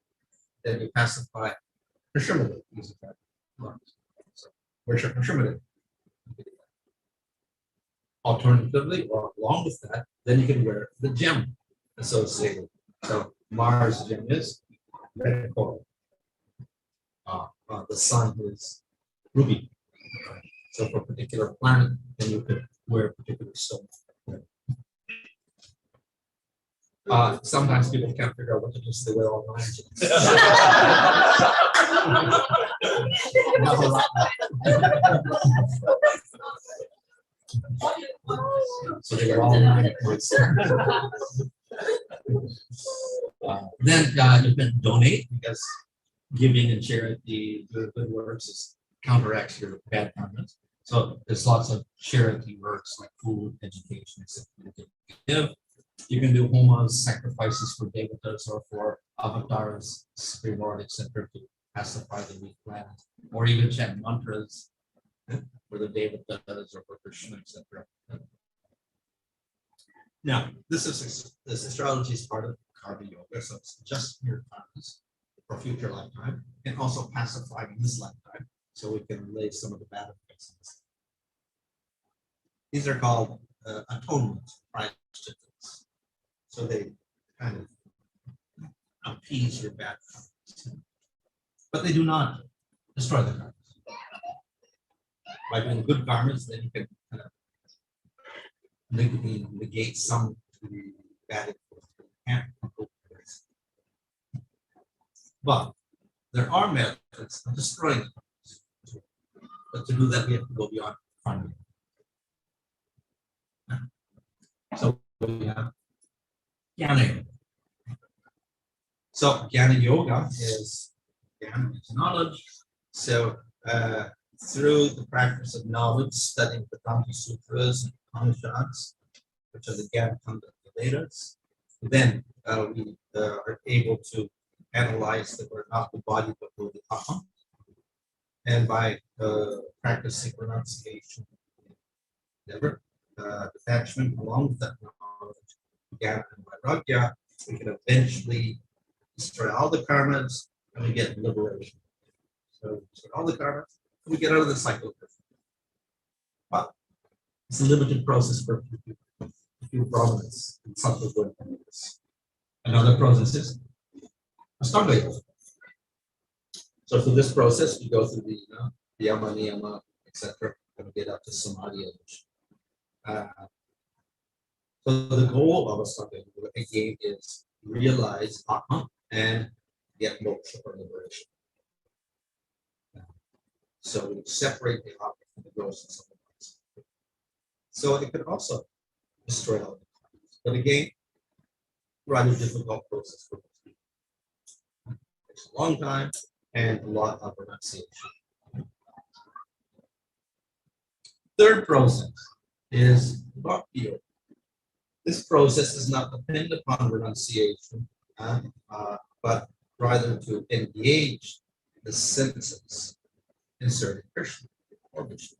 then you pacify Krishnadev using that Mars. So worship Krishnadev. Alternatively, or along with that, then you can wear the gem associated. So Mars gem is red coral. The sun is ruby. So for a particular planet, then you could wear a particular stone. Sometimes people can't figure out what to do, so they wear all 9 gems. So they wear all 9 points. Then you can donate, because giving and charity, doing good works counteracts your bad karmas. So there's lots of charity works like food, education, etc. You can give. You can do homas, sacrifices for devatas or for avatars, Supreme Lord, etc. to pacify the weak planet, or even chant mantras for the devatas or for Krishna, etc. Now, this astrology is part of karma yoga, so it's just your karmas for future lifetime, and also pacifying in this lifetime, so we can lay some of the bad effects. These are called atonement prayashchitas. So they kind of appease your bad karmas, but they do not destroy the karmas. By doing good karmas, then you can kind of negate some of the bad influence. But there are methods of destroying the karmas. But to do that, we have to go beyond karma. So we have Jnana Yoga. So Jnana Yoga is knowledge. So through the practice of knowledge, studying the Tantra Sutras and Upanishads, which are the Jnana Vedas, then we are able to analyze that we're not the body but we're the Atma. And by practicing renunciation, never detachment along with that knowledge, Jnana and Vairagya, we can eventually destroy all the karmas and we get liberation. So destroy all the karmas and we get out of the cycle. But it's a limited process for a few brahmanas and subsequent brahmanas. Another process is Ashtanga Yoga. So through this process, we go through the yama, niyama, etc., and we get up to samadhi. So the goal of Ashtanga Yoga again is realize Atma and get moksha or liberation. So we separate the Atma from the gross and subtle parts. So it can also destroy all the karmas. But again, rather difficult process for most people. It takes a long time and a lot of renunciation. Third process is Bhakti Yoga. This process is not dependent upon renunciation, but rather to engage the senses in serving Krishna or Vishnu.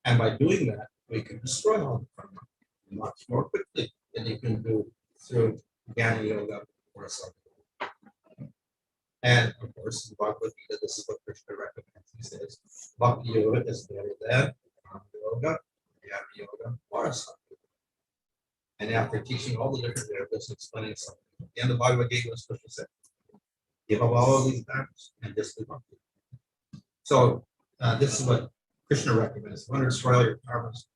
And by doing that, we can destroy all the karma much more quickly than you can do through Jnana Yoga or Asana. And of course, in Bhagavad Gita, this is what Krishna recommends. He says, Bhakti Yoga is better than Karma Yoga, Jnana Yoga, or Asana. And after teaching all the different therapists and explaining something, at the end of Bhagavad Gita, Krishna said, give up all these matters and just do Bhakti. So this is what Krishna recommends. You want to destroy all your karmas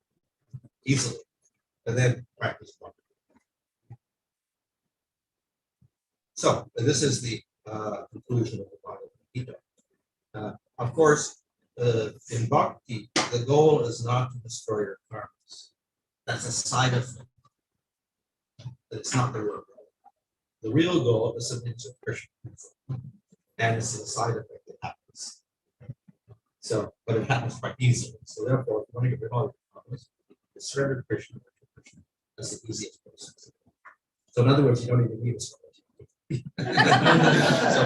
easily, and then practice Bhakti. So this is the conclusion of the Bhagavad Gita. Of course, in Bhakti, the goal is not to destroy your karmas. That's a side effect. It's not the real goal. The real goal is to serve Krishna, and it's a side effect that happens. So, but it happens quite easily. So therefore, if you want to get rid of all your karmas, surrender to Krishna. That's the easiest process. So in other words, you don't even need a so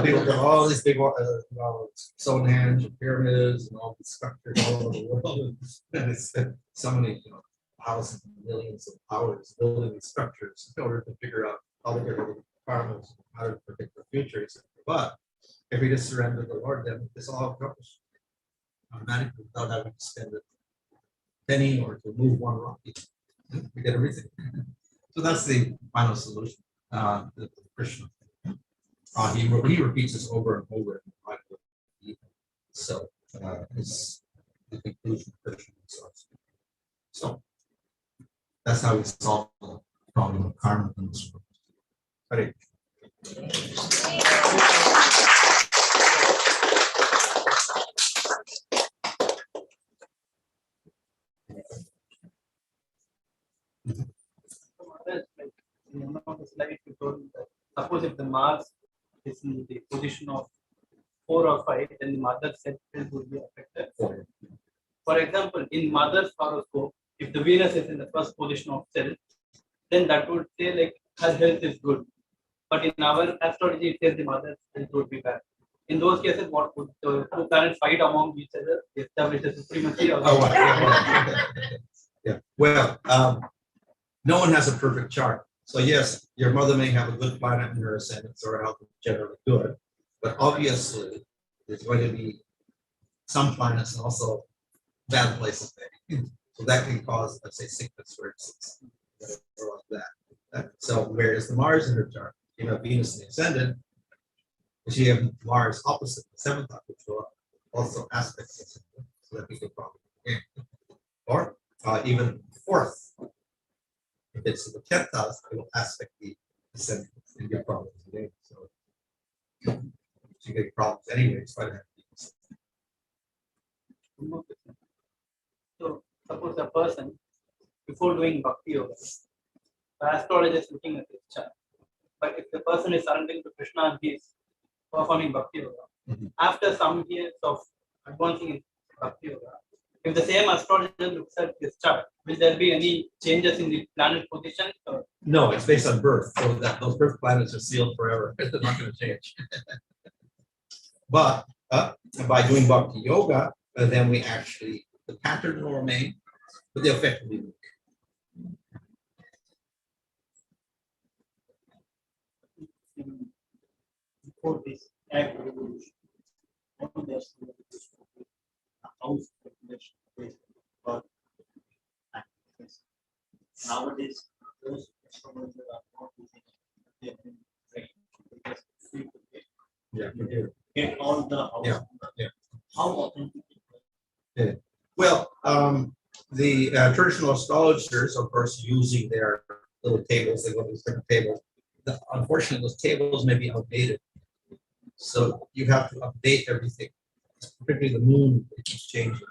people have all these big Stonehenge and pyramids and all these structures all over the world, and it's so many thousands and millions of hours building these structures in order to figure out how to get rid of karmas, how to predict the future, etc. But if we just surrender to the Lord, then this all accomplished automatically without having to spend a penny or to move one rock. We get everything. So that's the final solution. The Krishna. He repeats this over and over in the Bible. So it's the conclusion of Krishna. So that's how we solve the problem of karma in this world. Hare. In one of the slides, you told that suppose if the Mars is in the position of 4 or 5, then the mother's cell would be affected. For example, in mother's horoscope, if the Venus is in the first position of cell, then that would say like her health is good. But in our astrology, it says the mother's health would be bad. In those cases, what would the two planets fight among each other, establish a supremacy? Or yeah. Well, no one has a perfect chart. So yes, your mother may have a good planet in her ascendant, so her health is generally good. But obviously, there's going to be some planets and also bad places there. So that can cause, let's say, sickness, for instance, or like that. So whereas the Mars in her chart, you have Venus in the ascendant, but you have Mars opposite the 7th house, which will also aspect the ascendant, so that we can probably or even 4th. If it's in the 10th house, it will aspect the ascendant and get problems today. So you get problems anyway, try to have these. So suppose a person, before doing Bhakti Yoga, the astrologist is looking at his chart. But if the person is surrendering to Krishna and he is performing Bhakti Yoga, after some years of advancing in Bhakti Yoga, if the same astrologer looks at this chart, will there be any changes in the planet position? No, it's based on birth, so that those birth planets are sealed forever. They're not going to change. But by doing Bhakti yoga, then we actually, the pattern will remain, but the effect will be weak. Before this ag revolution, only there's a house population based on practices. Nowadays, those astronomers are not using it. They have been trained. They just free to get all the house. Yeah. How authentic it is. Well, the traditional astrologers, of course, using their little tables, they go to these different tables. Unfortunately, those tables may be outdated. So you have to update everything, particularly the moon, it keeps changing.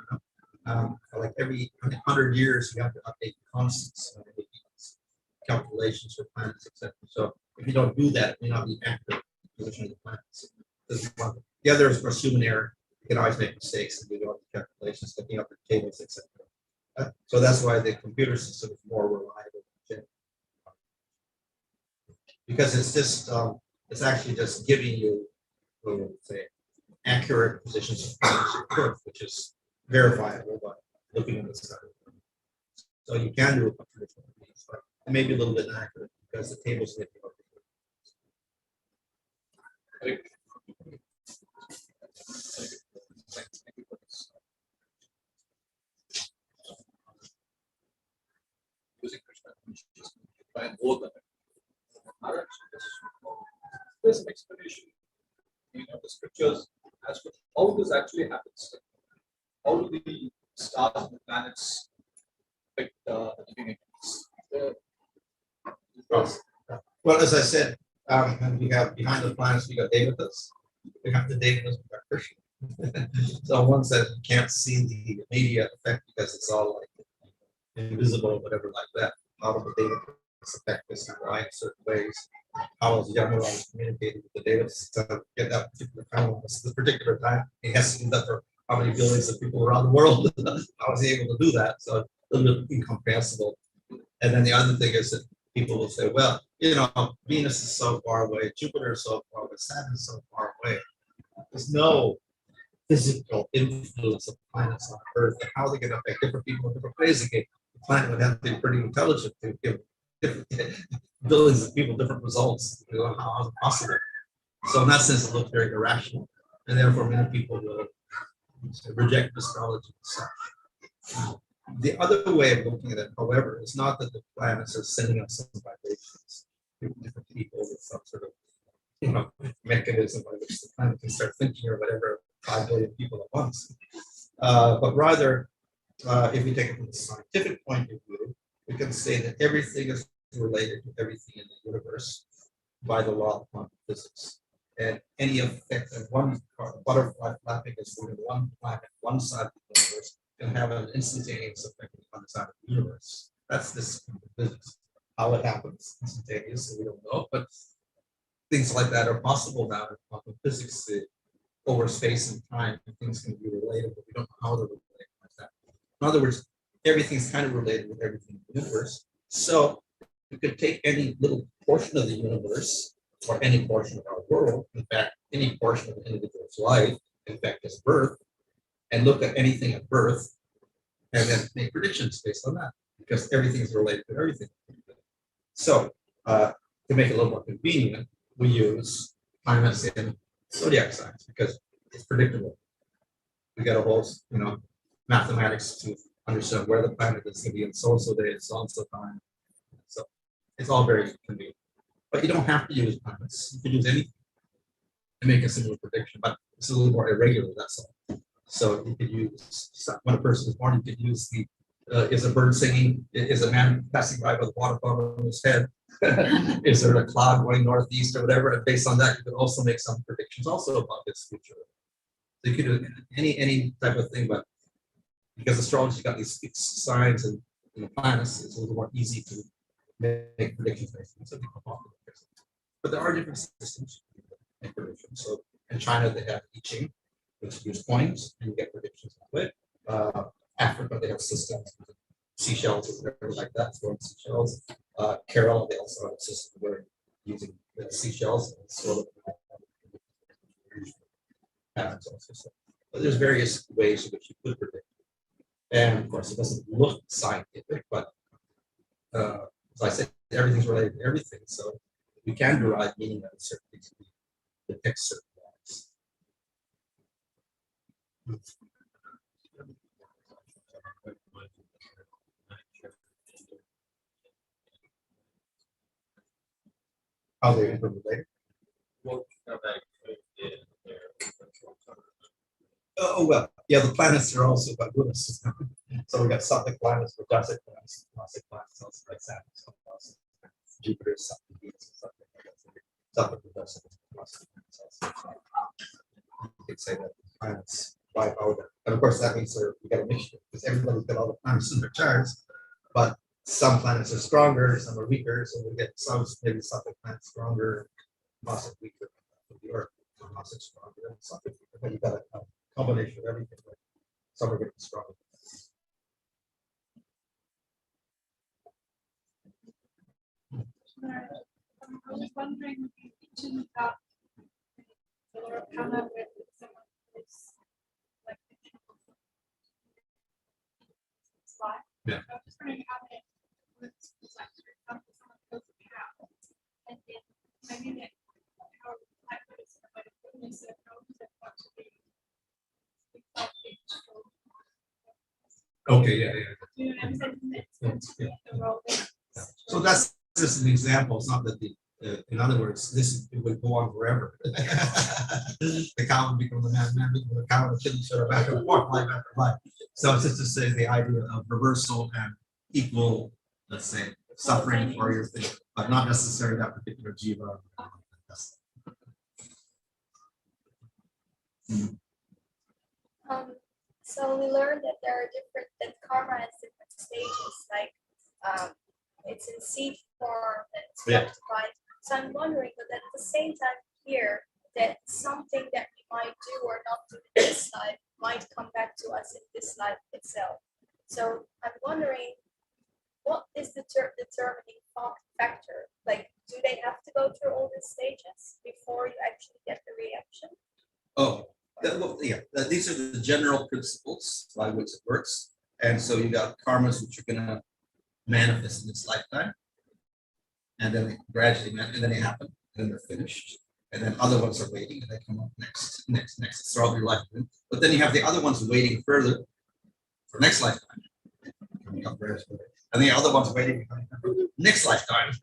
Like every 100 years, you have to update the constants, calculations for planets, etc. So if you don't do that, it may not be accurate position of the planets. The other is for human error. You can always make mistakes and do all the calculations, looking up the tables, etc. So that's why the computer system is more reliable, because it's just it's actually just giving you, what would say, accurate positions of planets of Earth, which is verifiable by looking at the sky. So you can do it by traditional means, but it may be a little bit inaccurate because the tables may be outdated. Using Krishna consciousness to try and hold them. There's an explanation, the scriptures as to how this actually happens. How do the stars and the planets affect the living entities? Well, as I said, we have behind the planets, we got Devatas. We have the Devatas, we got Krishna. So one says you can't see the immediate effect because it's all like invisible or whatever like that. How do the Devatas affect us and why in certain ways? How is Yamaraj communicating with the Devatas to get that particular time? This particular time, he has to do that for how many billions of people around the world? How is he able to do that? So a little bit incomprehensible. And then the other thing is that people will say, well, Venus is so far away, Jupiter is so far away, Saturn is so far away. There's no physical influence of planets on Earth and how they can affect different people in different ways. Again, the planet would have to be pretty intelligent to give different billions of people different results. How is it possible? So in that sense, it looks very irrational, and therefore many people will reject astrology and such. The other way of looking at it, however, is not that the planets are sending up some vibrations to different people with some sort of mechanism by which the planet can start thinking or whatever 5 billion people at once. But rather, if we take it from the scientific point of view, we can say that everything is related to everything in the universe by the law of quantum physics. And any effect of one butterfly flapping is moving one planet, one side of the universe, can have an instantaneous effect on the side of the universe. That's this quantum physics. How it happens instantaneously, we don't know, but things like that are possible now in quantum physics. Over space and time, things can be related, but we don't know how they're related like that. In other words, everything's kind of related with everything in the universe. So you could take any little portion of the universe or any portion of our world, in fact, any portion of an individual's life, in fact, his birth, and look at anything at birth and then make predictions based on that, because everything is related to everything. So to make it a little more convenient, we use planets in zodiac signs because it's predictable. We got a whole, mathematics to understand where the planet is going to be in so-and-so day, so-and-so time. So it's all very convenient. But you don't have to use planets. You can use anything to make a similar prediction, but it's a little more irregular, that's all. So you could use, when a person is born, you could use the, is a bird singing, is a man passing by with a water bottle on his head, is there a cloud going northeast or whatever, and based on that, you could also make some predictions also about its future. So you could do any type of thing, but because astrology's got these fixed signs and planets, it's a little more easy to make predictions based on something. But there are different systems to make predictions. So in China, they have I Ching, which use coins, and you get predictions that way. Africa, they have systems, seashells or whatever like that, throwing seashells. Kerala, they also have a system where using the seashells and sort of patterns also. So, but there's various ways in which you could predict. And of course, it doesn't look scientific, but as I said, everything's related to everything. So we can derive meaning out of certain things to depict certain laws. How they interrelate. Oh well, yeah, the planets are also about Buddhists. So we got Sattvic planets, Rajasic planets, Tamasic planets, also like Saturn, Jupiter, Saturn, Venus, Sattvic, Rajasic, Tamasic planets. You could say that the planets wipe out, and of course that means we got a mixture because everybody's got all the planets in their charts, but some planets are stronger, some are weaker, so we get some maybe Sattvic planets stronger, Tamasic weaker, the Earth, Tamasic stronger, and Sattvic weaker. But you got a combination of everything. Like some are getting stronger. I was wondering if you mentioned about the Lord Kana with someone who's like life. Yeah. I was just wondering how it works. Like, for example, someone kills a cow, and then maybe that cow like is in a way of goodness that knows that what to be. Okay, yeah, yeah. Do you know what I'm saying? It's going to be the role that. So that's just an example. It's not that in other words, it would go on forever. The cow would become the man become the cow, and kill each other back and forth, life after life. So it's just to say the idea of reversal and equal, let's say, suffering for your thing, but not necessarily that particular jiva. So we learned that there are that karma has different stages, like it's in seed form and it's multiplied. So I'm wondering, but at the same time here, that something that we might do or not do in this life might come back to us in this life itself. So I'm wondering, what is the determining factor? Like, do they have to go through all these stages before you actually get the reaction? Oh. Well, yeah, these are the general principles by which it works. And so you got karmas which are going to manifest in this lifetime. And then they gradually, and then they happen, and then they're finished. And then other ones are waiting, and they come up next. It's throughout your lifetime. But then you have the other ones waiting further for next lifetime. And the other ones waiting for next lifetime.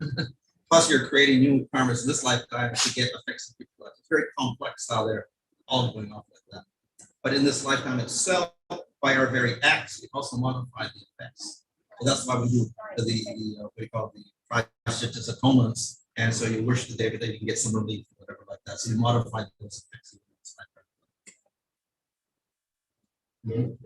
Plus, you're creating new karmas in this lifetime to get effects in future life. It's very complex how they're all going off like that. But in this lifetime itself, by our very acts, we also modify the effects. So that's why we do what we call the prashchitta atonements. And so you worship the Devi, you can get some relief, whatever like that. So you modify those effects in this lifetime.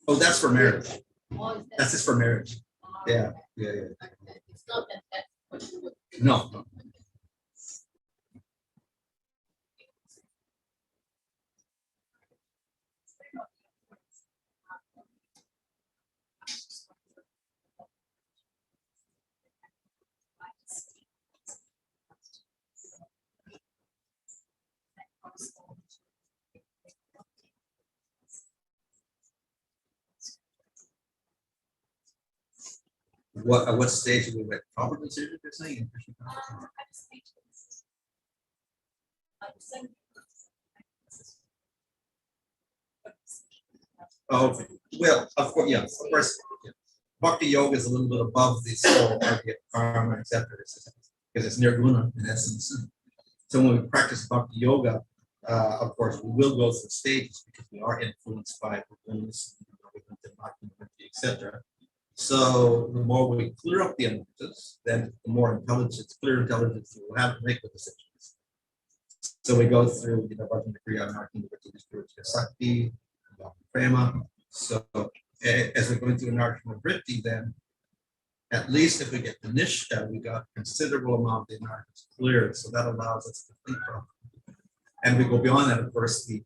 Oh, that's for marriage. That's just for marriage. Yeah. It's not that that's what you No. What stage are we at? Proper decision, you're saying? Oh, well, of course, yeah, of course. Yeah. Bhakti yoga is a little bit above the soul, karma, etc. Because it's nirguna in essence. So when we practice bhakti yoga, of course, we will go through stages because we are influenced by gunas, etc. So the more we clear up the energies, then the more intelligence, clear intelligence we will have to make the decisions. So we go through, Bhajana Kriya, Narkana, Sakti, Prema. So as we're going through Narkana Vritti, then at least if we get the Nishta, we got considerable amount of the anarchas cleared, so that allows us to think properly. And we go beyond that, of course, the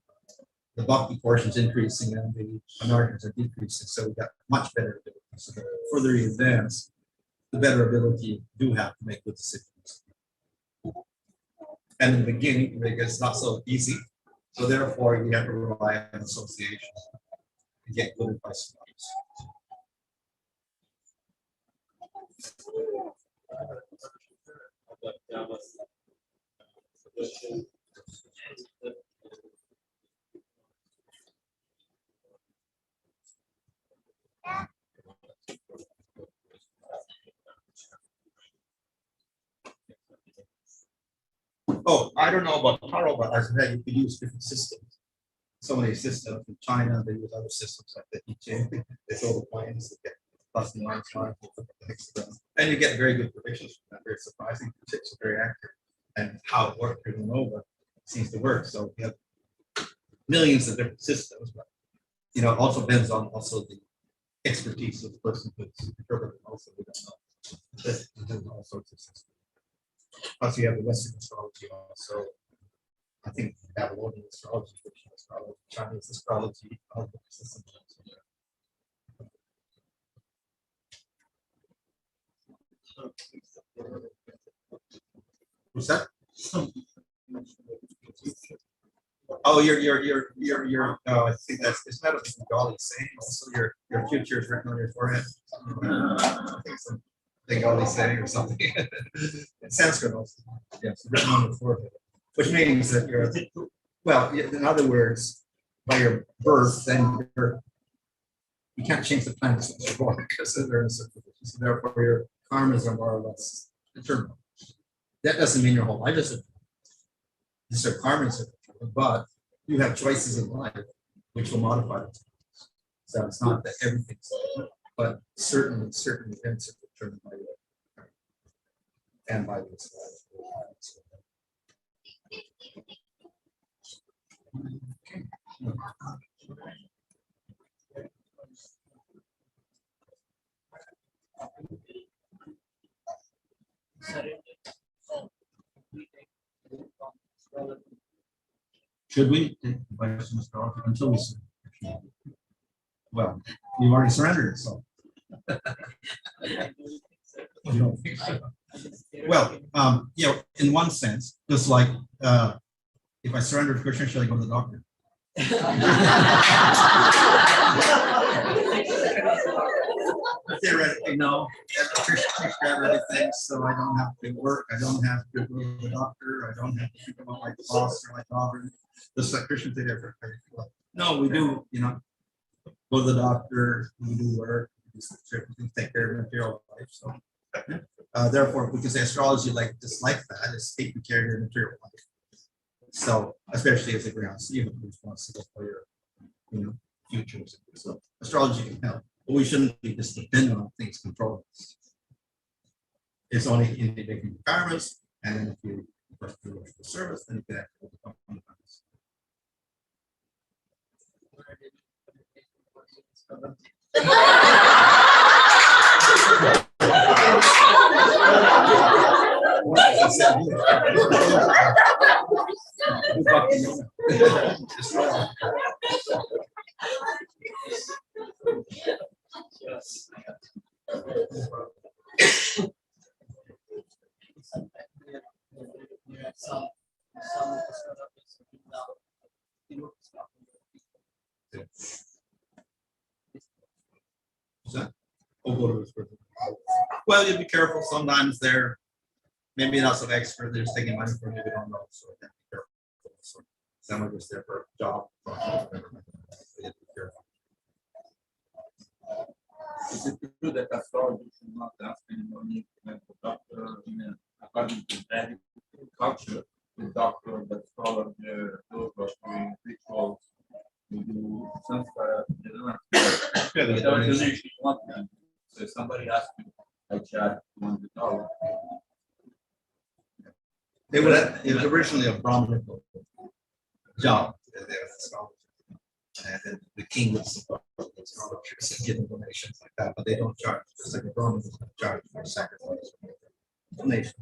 Bhakti portion is increasing and the anarchas are decreasing, so we got much better ability. So the further you advance, the better ability you do have to make good decisions. And in the beginning, it's not so easy, so therefore you have to rely on association and get good advice from others. Oh, I don't know about Taro, but I said you could use different systems. So many systems in China, they use other systems like the I Ching. They throw the points, they get plus and minus line, and you get very good predictions from that. Very surprising, it's very accurate. And how it works, we don't know, but it seems to work. So we have millions of different systems, but you know, it also depends on also the expertise of the person who's interpreting. Also, we don't know. There's all sorts of systems. Plus, you have the Western astrology also. I think Babylonian astrology, Egyptian astrology, Chinese astrology, all the systems. What's that? Oh, I think that's, it's not a Bengali saying. Also, your future is written on your forehead. I think some Bengali saying or something. In Sanskrit also. Yes, written on your forehead. Which means that you're, well, in other words, by your birth, then you can't change the planets that you're born because they're in a certain position. So therefore, your karmas are more or less determined. That doesn't mean your whole life is determined. These are karmas, but you have choices in life which will modify it. So it's not that everything's, but certain events are determined by you and by this. Should we take advice from astrology until we surrender? Well, you've already surrendered yourself. You don't think so? Well, you know, in one sense, just like if I surrender to Krishna, should I go to the doctor? Theoretically, no. Krishna takes care of everything, so I don't have to work. I don't have to go to the doctor. I don't have to think about my boss or my daughter. Just like Krishna did everything. No, we do, you know, go to the doctor, we do work, we take care of material life. So therefore, we can say astrology like just like that is taking care of your material life. So especially as a ground, so you have responsible for your, you know, futures. So astrology can help, but we shouldn't be just dependent on things controlling us. It's only in the karmas, and then if you do the service, then you can actually become karmas. Well, you be careful. Sometimes they're maybe not so expert. They're just taking money from you. We don't know, so you have to be careful. So some are just there for a job. So you have to be careful. Is it true that astrology should not ask any money to the doctor? According to that culture, the doctor, the astrologer, those who are doing rituals, we do samskara. They don't have to. Yeah, They don't usually want them. So if somebody asks you, I charge $100. It was originally a Brahminical job. And the king would support it. astrologers and giving donations like that, but they don't charge, just like the Roman doesn't charge for sacrifice. Donation.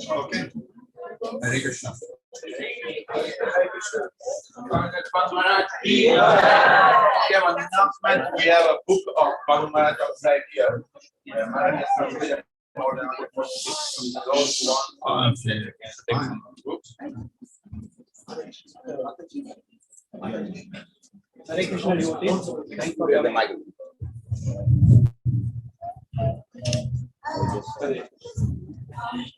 Okay. Hare Krishna. We have an announcement. We have a book of Bhanu Maharaj outside here. Maharaj has translated more than 100 books from those who want to take some books. Hare Krishna, devotee. Thank you for your Hare.